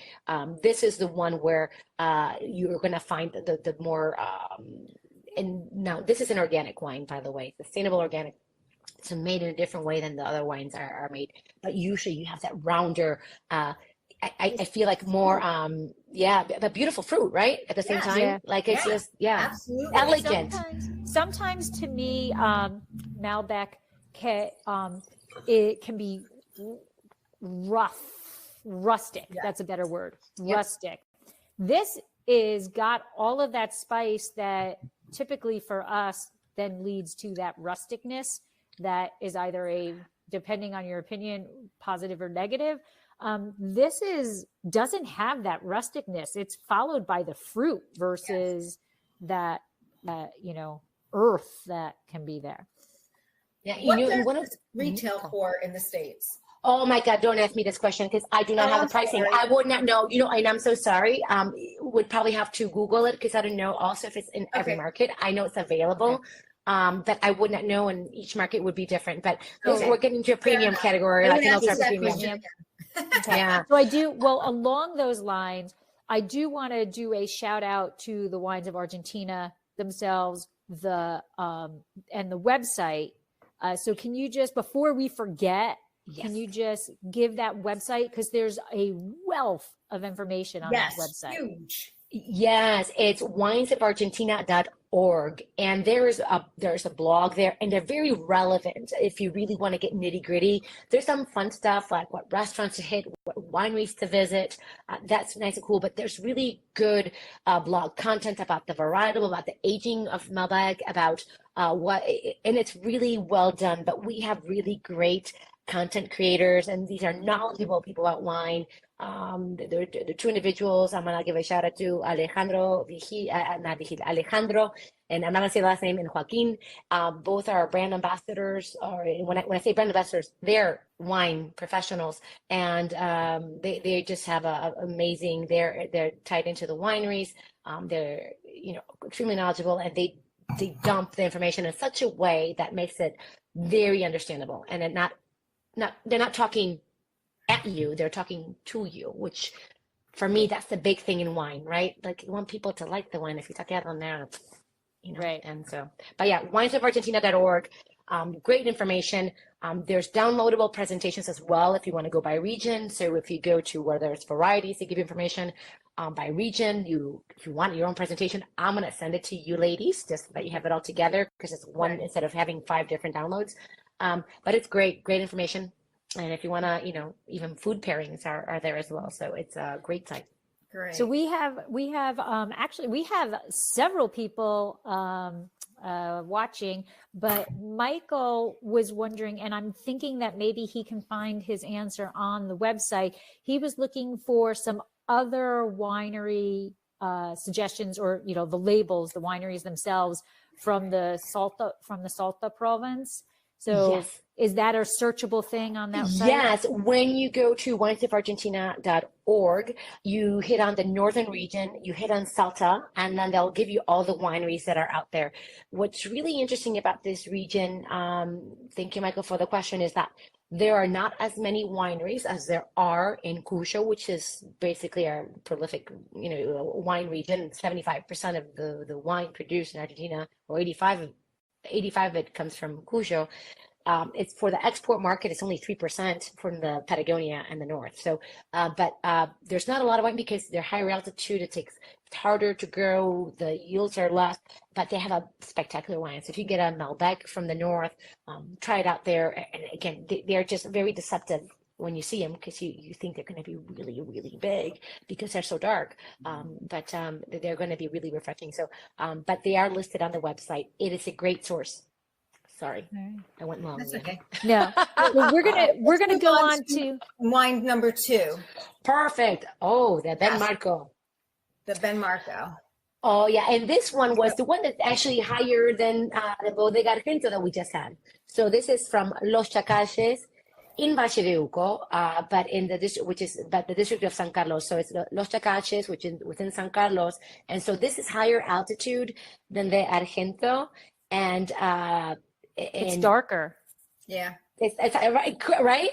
this is the one where you're going to find the more. And now this is an organic wine, by the way, sustainable organic. It's made in a different way than the other wines are made, but usually you have that rounder. I feel like more, but beautiful fruit, right? At the same time, Yeah. like it's just, Absolutely. elegant. Sometimes to me, Malbec it can be rustic. Yeah. That's a better word. Yep. Rustic. This is got all of that spice that typically for us then leads to that rusticness that is either depending on your opinion, positive or negative. This doesn't have that rusticness. It's followed by the fruit versus that earth that can be there. Yeah, What does retail for in the States? Oh my God, don't ask me this question, because I do not have the pricing. Sorry. I would not know, and I'm so sorry. Would probably have to Google it, because I don't know also if it's in every market. I know it's available. But I would not know, and each market would be different. But we're getting to a premium category, like an ultra premium. Yeah. So along those lines, I do want to do a shout out to the wines of Argentina themselves, and the website. So can you just, before we forget, can you just give that website? Because there's a wealth of information on that website. Huge. Yes, it's winesofargentina.org, and there's a blog there, and they're very relevant if you really want to get nitty gritty. There's some fun stuff like what restaurants to hit, what wineries to visit. That's nice and cool, but there's really good blog content about the varietal, about the aging of Malbec, about and it's really well done. But we have really great content creators, and these are knowledgeable people about wine. The two individuals, I'm gonna give a shout out to Alejandro, Alejandro, and I'm not gonna say the last name, and Joaquin. Both are brand ambassadors, or when I say brand ambassadors, they're wine professionals, and they just have amazing. They're tied into the wineries. They're extremely knowledgeable, and they dump the information in such a way that makes it very understandable, and they're not talking at you, they're talking to you, which for me, that's the big thing in wine, right? Like, you want people to like the wine. If you talk out on there, Right. And so, but yeah, winesofargentina.org, great information. There's downloadable presentations as well if you want to go by region. So if you go to where there's varieties, they give you information by region. If you want your own presentation, I'm going to send it to you ladies, just so that you have it all together, because it's one instead of having 5 different downloads. But it's great information. And if you want to, even food pairings are there as well. So it's a great site. Great. So we have several people watching, but Michael was wondering, and I'm thinking that maybe he can find his answer on the website. He was looking for some other winery suggestions, or the labels, the wineries themselves from the Salta province. So is that a searchable thing on that site? Yes. When you go to winesofargentina.org, you hit on the northern region, you hit on Salta, and then they'll give you all the wineries that are out there. What's really interesting about this region, thank you, Michael, for the question, is that there are not as many wineries as there are in Cuyo, which is basically our prolific, wine region. 75% of the wine produced in Argentina, or 85 of it comes from Cuyo. it's for the export market. It's only 3% from the Patagonia and the north. So, but there's not a lot of wine because they're higher altitude. It's harder to grow. The yields are less, but they have a spectacular wine. So if you get a Malbec from the north, try it out there. And again, they're just very deceptive when you see them because you think they're going to be really, really big because they're so dark. But they're going to be really refreshing. So, but they are listed on the website. It is a great source. Sorry, I went long. That's okay. No, well, we're gonna go on to wine number 2. Perfect. Oh, the Ben Yes. Marco. The Ben Marco. Oh yeah, and this one was the one that's actually higher than the Bodega Argento that we just had. So this is from Los Chacaches in Valle de Uco, but in the district, but the district of San Carlos. So it's Los Chacaches, which is within San Carlos, and so this is higher altitude than the Argento, and it's darker. Yeah. It's right.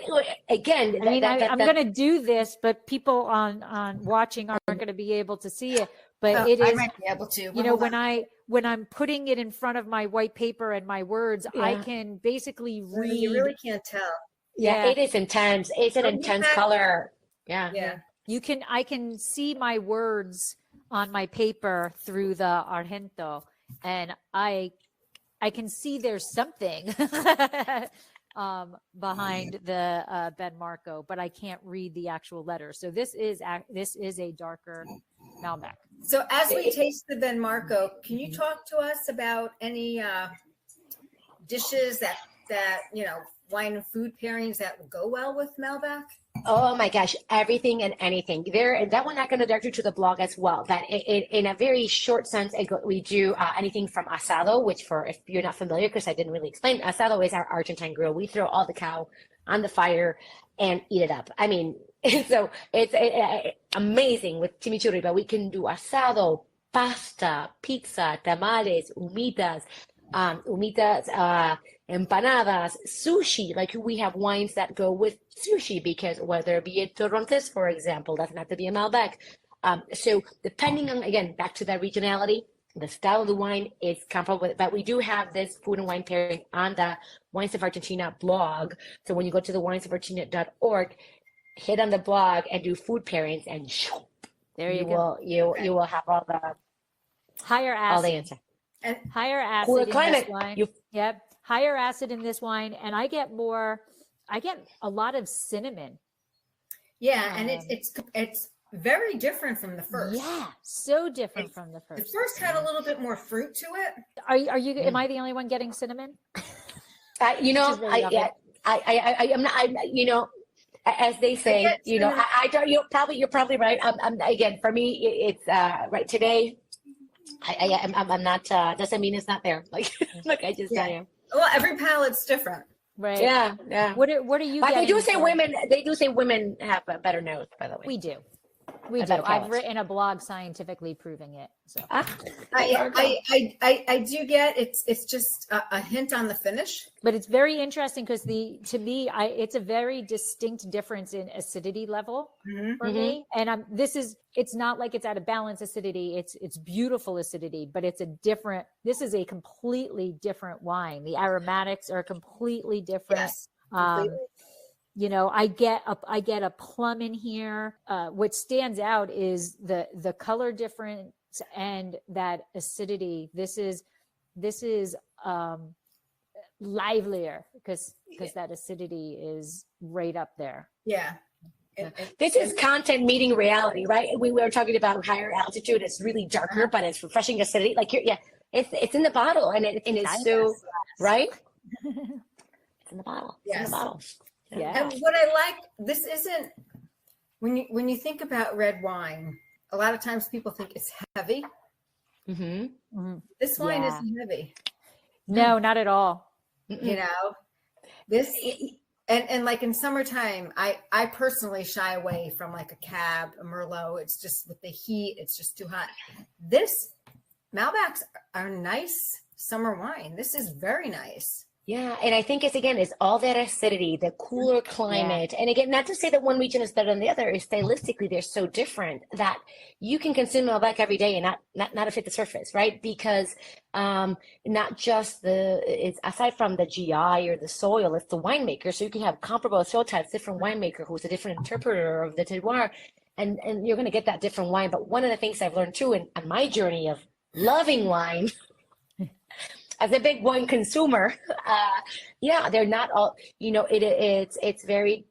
Again, I mean, I'm going to do this, but people on watching aren't going to be able to see it. But it is, I might be able to. you know, when I'm putting it in front of my white paper and my words, I can basically read. You really can't tell. Yeah, it is intense. It's an intense color. Yeah. I can see my words on my paper through the Argento, and I can see there's something behind the Ben Marco, but I can't read the actual letter. So this is a darker Malbec. So as we taste the Ben Marco, can you talk to us about any dishes that wine and food pairings that will go well with Malbec? Oh my gosh, everything and anything. That one I'm going to direct you to the blog as well. That in a very short sense, we do anything from asado, which if you're not familiar, because I didn't really explain, asado is our Argentine grill. We throw all the cow on the fire and eat it up. I mean, so it's amazing with chimichurri, but we can do asado, pasta, pizza, tamales, humitas, empanadas, sushi. Like we have wines that go with sushi because whether it be a Torrontés, for example, doesn't have to be a Malbec. So depending on, again, back to that regionality, the style of the wine is comparable, but we do have this food and wine pairing on the Wines of Argentina blog. So when you go to the winesofargentina.org, hit on the blog and do food pairings, and there you go. You will have all the higher acid. All the answer. And higher acid cooler in climate. this wine. Yep. Higher acid in this wine. And I get a lot of cinnamon. Yeah. And it's very different from the first. Yeah. So different from the The first. first had a little bit more fruit to it. Are you, am I the only one getting cinnamon? I'm not, as they say, I don't, you're probably right. Again, for me, it's right today. I'm not, doesn't mean it's not there. Like, look, I just tell you. Well, every palate's different. Right. Yeah. What are you But getting? they do say women have a better nose, by the way. We do. I've written a blog scientifically proving it. So I do get it's just a hint on the finish. But it's very interesting because to me, it's a very distinct difference in acidity level for me. And it's not like it's at a balanced acidity. It's beautiful acidity, but this is a completely different wine. The aromatics are completely different. Yes, completely. I get a plum in here. What stands out is the color difference and that acidity. This is livelier because that acidity is right up there. Yeah. This is content meeting reality, right? We were talking about higher altitude. It's really darker, but it's refreshing acidity. Like it's in the bottle, and it's so right. It's in the bottle. It's in the bottle. Yeah. And what I like, this isn't when you think about red wine, a lot of times people think it's heavy. This wine isn't heavy. No, not at all. This and like in summertime, I personally shy away from like a Cab, a Merlot. It's just with the heat, it's just too hot. This Malbecs are nice summer wine. This is very nice. Yeah, and I think it's all that acidity, the cooler Yeah. climate. And again, not to say that one region is better than the other, is stylistically they're so different that you can consume Malbec every day and not affect the surface, right? Because not just it's aside from the GI or the soil, it's the winemaker. So you can have comparable soil types, different winemaker who's a different interpreter of the terroir, and you're going to get that different wine. But one of the things I've learned too on my journey of loving wine as a big wine consumer, yeah, they're not all, it's very,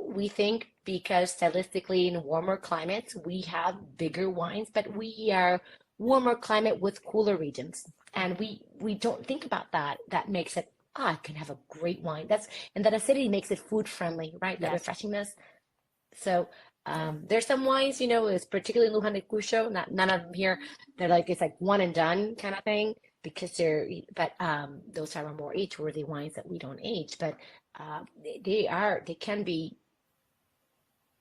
we think because stylistically in warmer climates, we have bigger wines, but we are warmer climate with cooler regions. And we don't think about that. That makes it, I can have a great wine. And that acidity makes it food friendly, right? That Yes. refreshingness. So there's some wines, it's particularly Lujan de Cuyo, none of them here. They're like, it's like one and done kind of thing because but those are more age-worthy wines that we don't age, but they can be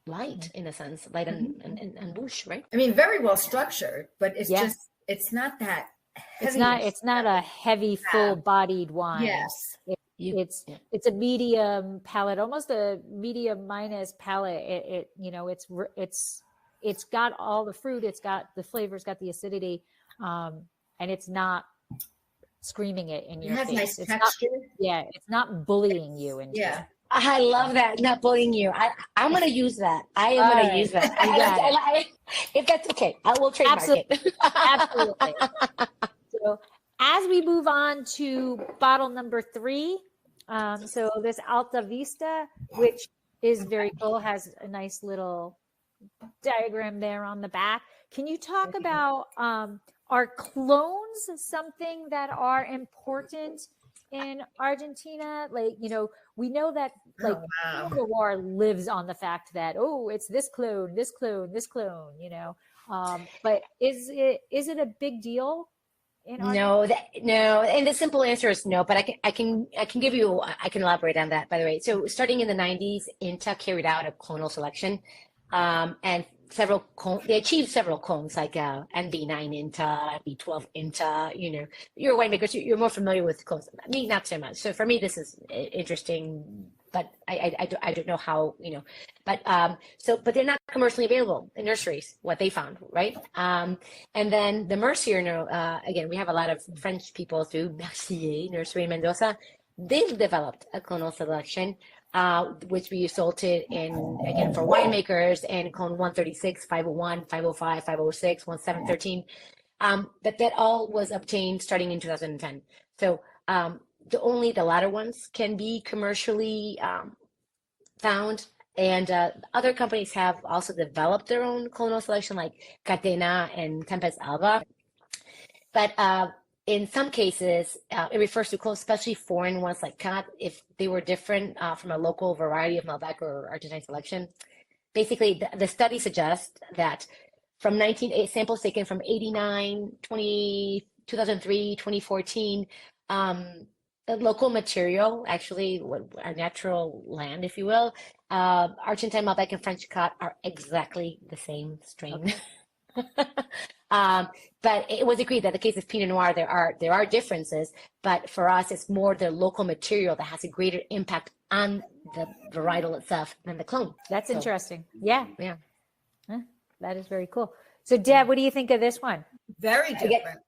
light in a sense, light and bouche, right? I mean, very well structured, but it's Yeah. just, it's not that It's heavy. it's not a heavy, full-bodied wine. Yes. It's a medium palate, almost a medium minus palate. It's got all the fruit, it's got the flavor, it's got the acidity, and it's not screaming it in It your has face. nice It's texture. it's not bullying you into Yeah. it. I love that, not bullying you. I'm going to use that. I am All going to right. use that. You got it. If that's okay, I will trademark Absolutely. it. Absolutely. So as we move on to bottle number 3, so this Alta Vista, which is very cool, has a nice little diagram there on the back. Can you talk about are clones something that are important in Argentina? Like, we know that like wow. Pinot Noir lives on the fact that, oh, it's this clone, this clone, this clone, but is it a big deal in Argentina? No. And the simple answer is no, but I can elaborate on that, by the way. So starting in the 90s, INTA carried out a clonal selection, and they achieved several clones like NB9 INTA, NB12 INTA. You're a winemaker, so you're more familiar with clones. Me, not so much. So for me, this is interesting, but I don't know how, but they're not commercially available in nurseries, what they found, right? And then the Mercier, again, we have a lot of French people through Mercier Nursery in Mendoza. They've developed a clonal selection, which we resulted in, again, for winemakers, and clone 136, 501, 505, 506, 1713. But that all was obtained starting in 2010. So the latter ones can be commercially found. And other companies have also developed their own clonal selection, like Catena and Tempest Alba. But in some cases, it refers to clones, especially foreign ones like Cat, if they were different from a local variety of Malbec or Argentine selection. Basically, the study suggests that from samples taken from 89, 2003, 2014, the local material, actually, our natural land, if you will, Argentine Malbec and French Cat are exactly the same strain. Okay. But it was agreed that in the case of Pinot Noir, there are differences, but for us, it's more the local material that has a greater impact on the varietal itself than the clone. That's interesting. Yeah. Yeah. That is very cool. So, Deb, what do you think of this one? Very different.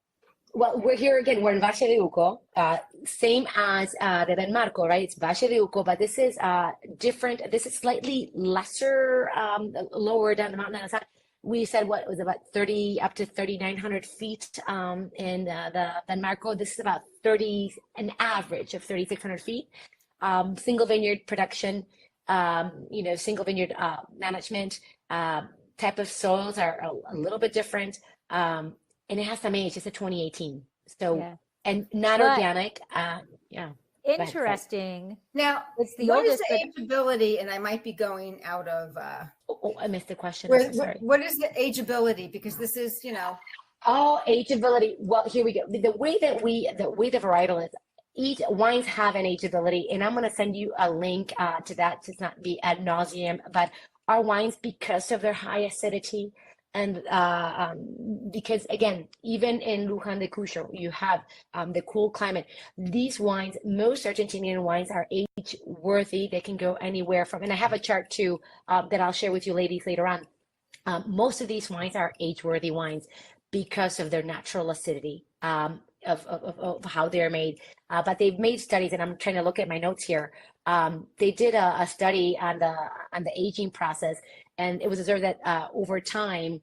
Well, we're here again. We're in Valle de Uco, same as the Ben Marco, right? It's Valle de Uco, but this is different. This is slightly lesser, lower down the mountain. We said what was about 30 up to 3,900 feet in the Ben Marco. This is about an average of 3,600 feet. Single vineyard production, single vineyard management. Type of soils are a little bit different. And it has some age. It's a 2018. So, yeah. And not organic. Yeah. Interesting. Now, it's the what oldest, is the ageability? And I might be going out of. I missed the question. Sorry. What is the ageability? Because this is, Oh, ageability. Well, here we go. The way the varietal is, each wines have an ageability, and I'm going to send you a link to that to not be ad nauseum. But our wines, because of their high acidity, And because again, even in Luján de Cuyo, you have the cool climate. These wines, most Argentinian wines are age worthy. They can go anywhere from, and I have a chart too that I'll share with you ladies later on. Most of these wines are age worthy wines because of their natural acidity of how they're made. But they've made studies, and I'm trying to look at my notes here. They did a study on the aging process, and it was observed that over time,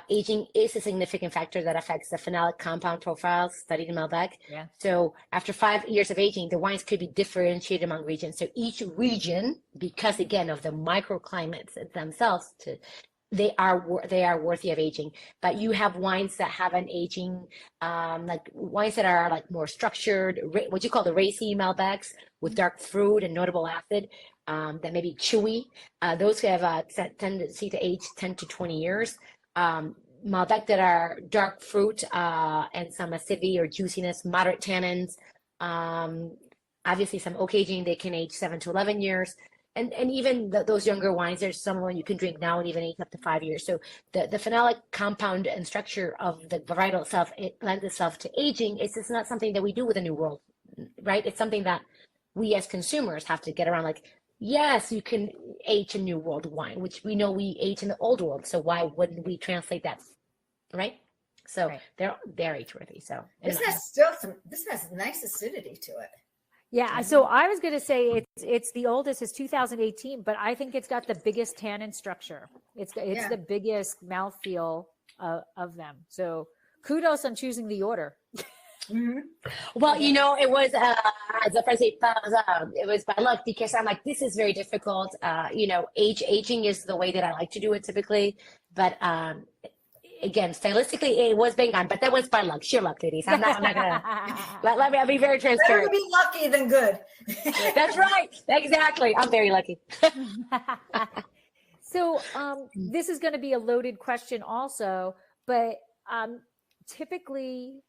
aging is a significant factor that affects the phenolic compound profiles studied in Malbec. Yeah. So after 5 years of aging, the wines could be differentiated among regions. So each region, because again of the microclimates themselves, they are worthy of aging. But you have wines that have an aging, like wines that are like more structured, what you call the racy Malbecs with dark fruit and notable acid, that may be chewy. Those have a tendency to age 10 to 20 years. Malbec that are dark fruit and some acidity or juiciness, moderate tannins. Obviously, some oak aging, they can age 7 to 11 years. And even those younger wines, there's some one you can drink now and even age up to 5 years. So the phenolic compound and structure of the varietal itself, it lends itself to aging. It's just not something that we do with a New World, right? It's something that we as consumers have to get around. Like, yes, you can age a New World wine, which we know we age in the Old World. So why wouldn't we translate that, right? So Right. they're age worthy. So This has nice acidity to it. Yeah, so I was going to say it's the oldest is 2018, but I think it's got the biggest tannin structure. It's the biggest mouthfeel of them. So kudos on choosing the order. Mm-hmm. Well, you know, it was as a friend said, it was by luck because I'm like, this is very difficult. You know, aging is the way that I like to do it typically, but again, stylistically, it was bang on, but that was by luck, sheer luck, ladies. I'm not gonna let me. I'll be very Better transparent. to be lucky than good. That's right, exactly. I'm very lucky. So this is going to be a loaded question also, but typically,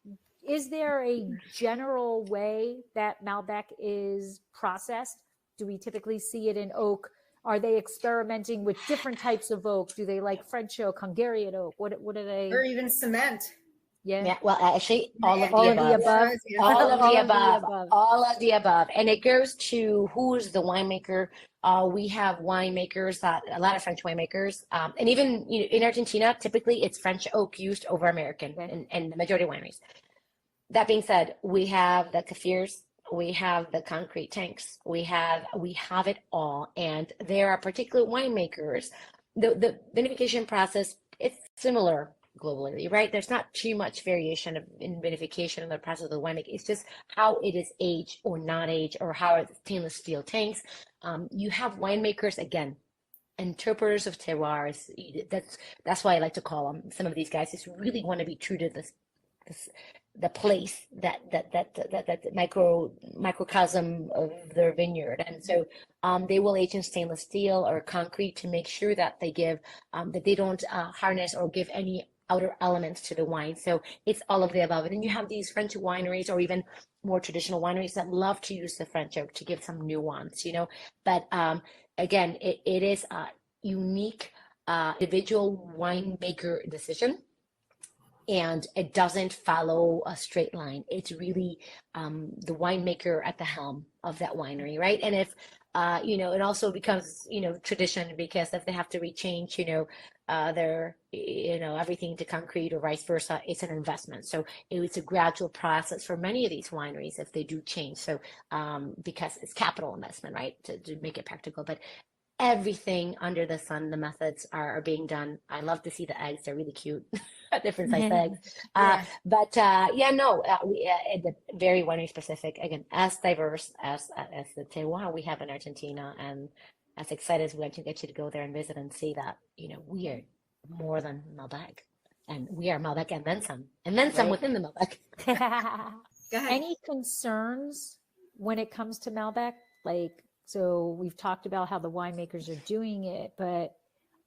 is there a general way that Malbec is processed? Do we typically see it in oak? Are they experimenting with different types of oak? Do they like French oak, Hungarian oak? What are they? Or even cement. Yeah, well, actually, all of the All above. of the above. All of the above. All of the above. And it goes to who's the winemaker. We have winemakers, a lot of French winemakers. And even in Argentina, typically it's French oak used over American in the majority of wineries. That being said, we have the Kafirs, we have the concrete tanks, we have it all. And there are particular winemakers. The vinification process, it's similar globally, right? There's not too much variation in vinification in the process of the winemaking. It's just how it is aged or not aged, or how it's stainless steel tanks. You have winemakers, again, interpreters of terroirs. That's why I like to call them. Some of these guys just really want to be true to the place that microcosm of their vineyard, and so they will age in stainless steel or concrete to make sure that they give that they don't harness or give any outer elements to the wine. So it's all of the above. And then you have these French wineries or even more traditional wineries that love to use the French oak to give some nuance, but again, it is a unique individual winemaker decision. And it doesn't follow a straight line. It's really the winemaker at the helm of that winery, right? And if, it also becomes, tradition, because if they have to rechange, their, everything to concrete or vice versa, it's an investment. So it's a gradual process for many of these wineries if they do change. So because it's capital investment, right, to make it practical. But everything under the sun, the methods are being done. I love to see the eggs. They're really cute. Different size eggs. We very winery specific, again, as diverse as the terroir we have in Argentina, and as excited as we are to get you to go there and visit and see that, we are more than Malbec, and we are Malbec and then some within the Malbec. Any concerns when it comes to Malbec? So we've talked about how the winemakers are doing it, but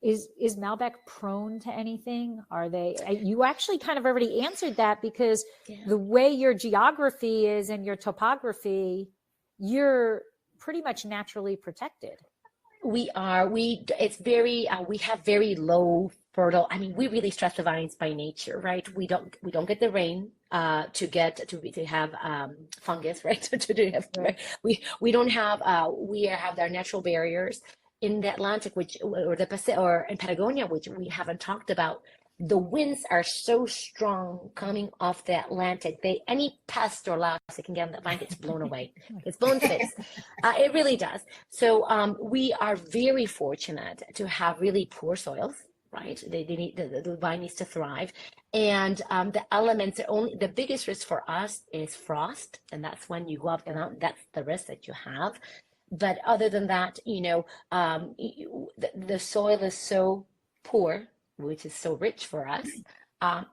is Malbec prone to anything? Are they? You actually kind of already answered that, because the way your geography is and your topography, you're pretty much naturally protected. It's very, we have very low fertile. I mean, we really stress the vines by nature, right? We don't get the rain to have fungus, right? To have, Right. we don't have we have our natural barriers in the Atlantic, which or the Pacific or in Patagonia, which we haven't talked about. The winds are so strong coming off the Atlantic. Any pest or louse that can get on that vine gets blown away. It's blown to bits. It really does. So we are very fortunate to have really poor soils, right? They need the vine needs to thrive, and the elements are only the biggest risk for us is frost, and that's when you go up the mountain. That's the risk that you have. But other than that, the soil is so poor, which is so rich for us,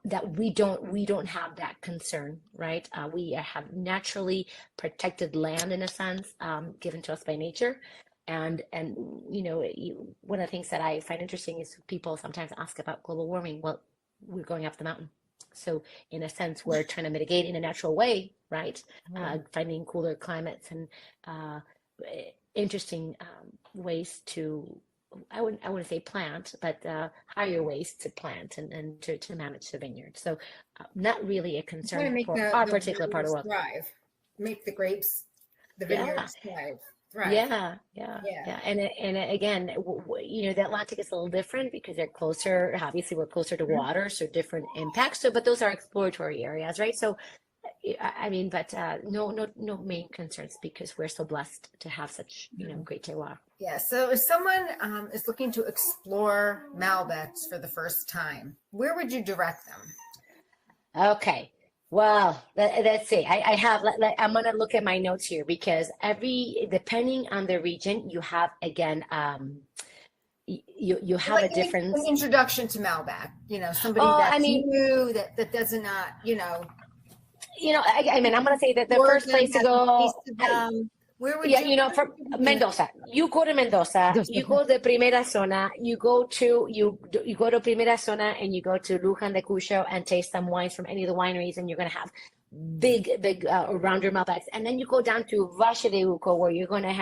that we don't have that concern, right? We have naturally protected land in a sense, given to us by nature. And one of the things that I find interesting is people sometimes ask about global warming. Well, we're going up the mountain. So in a sense, we're trying to mitigate in a natural way, right? Finding cooler climates and interesting ways to, I wouldn't say plant, but higher ways to plant and to manage the vineyard. So not really a Trying to concern make for the our particular part of the world. thrive, make the grapes, the Yeah. vineyards thrive. Yeah. Yeah. And again, the Atlantic is a little different because they're closer. Obviously, we're closer to water, so different impacts. So, but those are exploratory areas, right? So, I mean, but no main concerns because we're so blessed to have such great terroir. Yeah. So if someone is looking to explore Malbecs for the first time, where would you direct them? Okay. Well, let's see. I'm gonna look at my notes here because depending on the region, you have again, you have Like a difference. an introduction to Malbec. Somebody that's new that doesn't not. I mean, I'm gonna say that the first place to go. Where would you? For Mendoza, you go to Mendoza, you go to Primera Zona, you go to Primera Zona, and you go to Luján de Cuyo and taste some wines from any of the wineries, and you're gonna have big rounder Malbecs, and then you go down to Valle de Uco, where you're gonna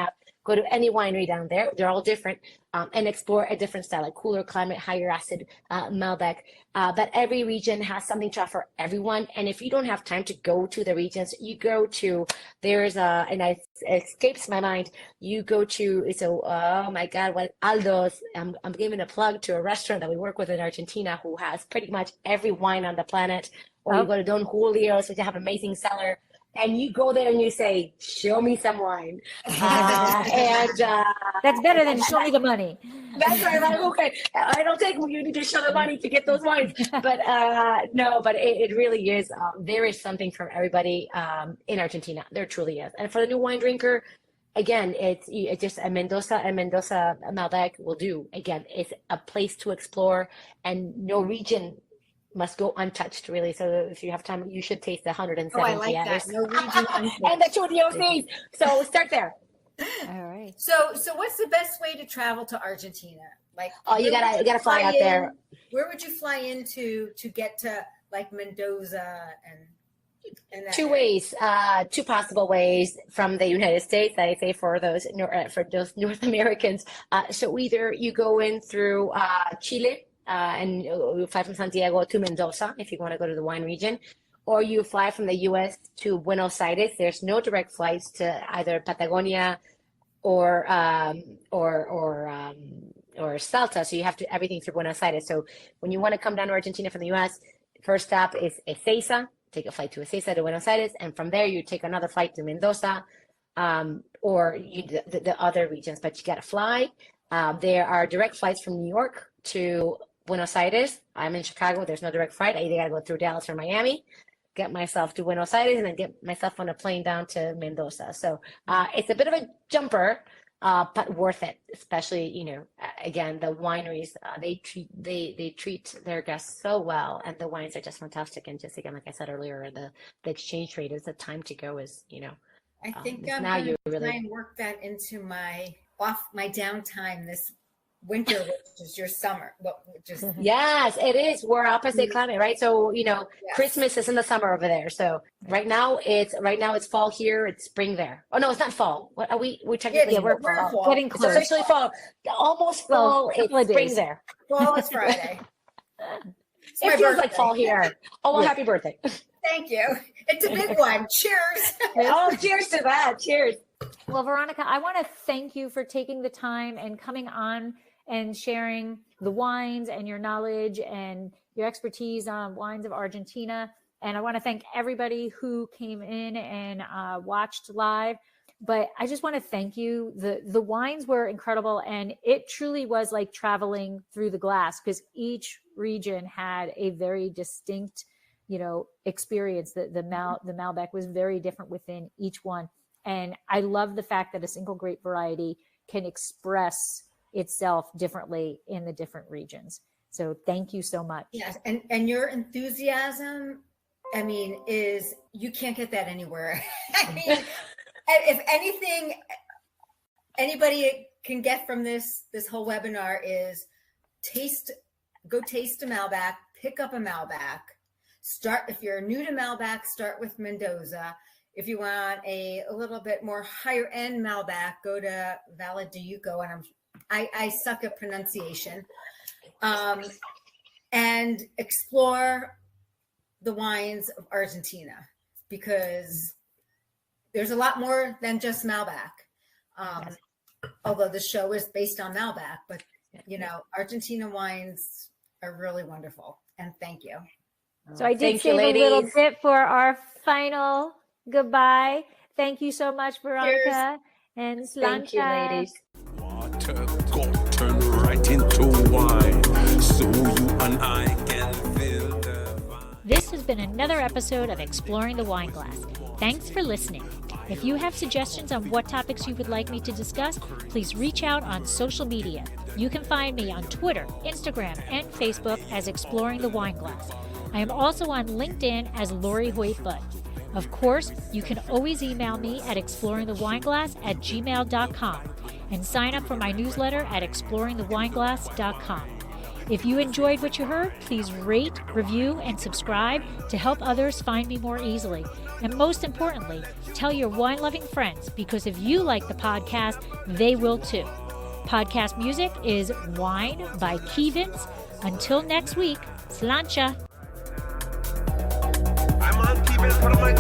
go to any winery down there. They're all different, and explore a different style, like cooler climate, higher acid Malbec. But every region has something to offer everyone. And if you don't have time to go to the regions, you go to, and it escapes my mind, you go to, oh my God, Aldo's, I'm giving a plug to a restaurant that we work with in Argentina who has pretty much every wine on the planet. Or you go to Don Julio's, which have amazing cellar. And you go there and you say, show me some wine. That's better than show me the money. That's right. Like, okay, I don't think you need to show the money to get those wines. But no, but it really is. There is something for everybody in Argentina. There truly is. And for the new wine drinker, again, it's just a Mendoza Malbec will do. Again, it's a place to explore, and no region must go untouched, really. So if you have time, you should taste the 170 I like that. No region and the Chudiosis. So start there. All right. So what's the best way to travel to Argentina? Like, you gotta fly out there. Where would you fly into to get to like Mendoza and two ways, two possible ways from the United States, I say for those North Americans. So either you go in through Chile, and you fly from Santiago to Mendoza if you want to go to the wine region, or you fly from the U.S. to Buenos Aires. There's no direct flights to either Patagonia or Salta, so you have to everything through Buenos Aires. So when you want to come down to Argentina from the U.S., first stop is Ezeiza. Take a flight to Ezeiza to Buenos Aires, and from there you take another flight to Mendoza, or the other regions. But you got to fly. There are direct flights from New York to Buenos Aires. I'm in Chicago. There's no direct flight. I either got to go through Dallas or Miami, get myself to Buenos Aires, and then get myself on a plane down to Mendoza. So it's a bit of a jumper, but worth it. Especially, again, the wineries, they treat their guests so well, and the wines are just fantastic. And just again, like I said earlier, the exchange rate is the time to go is, I think I'm going to try and work that into my downtime this winter, which is your summer. Well, just Yes, it is. We're opposite climate, right? So, Yes. Christmas is in the summer over there. So right now it's fall here, it's spring there. Oh no, it's not fall. What are we? We're technically we're fall. fall. Getting It's close. officially fall. Almost fall. Well, couple of It's spring days. there. Fall is Friday. It's my It feels like birthday. fall here. Oh, well, happy birthday. Thank you. It's a big one. Cheers. Oh, cheers to that. Cheers. Well, Veronica, I want to thank you for taking the time and coming on and sharing the wines and your knowledge and your expertise on wines of Argentina. And I want to thank everybody who came in and watched live. But I just want to thank you. The wines were incredible, and it truly was like traveling through the glass, because each region had a very distinct, experience. The Malbec was very different within each one. And I love the fact that a single grape variety can express itself differently in the different regions. So thank you so much. Yes, and your enthusiasm, you can't get that anywhere. If anything, anybody can get from this whole webinar is go taste a Malbec, pick up a Malbec. If you're new to Malbec, start with Mendoza. If you want a little bit more higher end Malbec, go to Valle d'Uco, and I suck at pronunciation. And explore the wines of Argentina, because there's a lot more than just Malbec. Although the show is based on Malbec, but Argentina wines are really wonderful. And thank you. So I did Thank you, save a little ladies. bit for our final goodbye. Thank you so much, Veronica and Slancha. Thank you, ladies. Water got turned right into wine, so you and I can fill the vine. This has been another episode of Exploring the Wine Glass. Thanks for listening. If you have suggestions on what topics you would like me to discuss, please reach out on social media. You can find me on Twitter, Instagram, and Facebook as Exploring the Wine Glass. I am also on LinkedIn as Lori Hoyt-Budd. Of course, you can always email me at exploringthewineglass@gmail.com and sign up for my newsletter at exploringthewineglass.com. If you enjoyed what you heard, please rate, review, and subscribe to help others find me more easily. And most importantly, tell your wine-loving friends, because if you like the podcast, they will too. Podcast music is Wine by Kevins. Until next week, Slancha. I'm on keeping it for my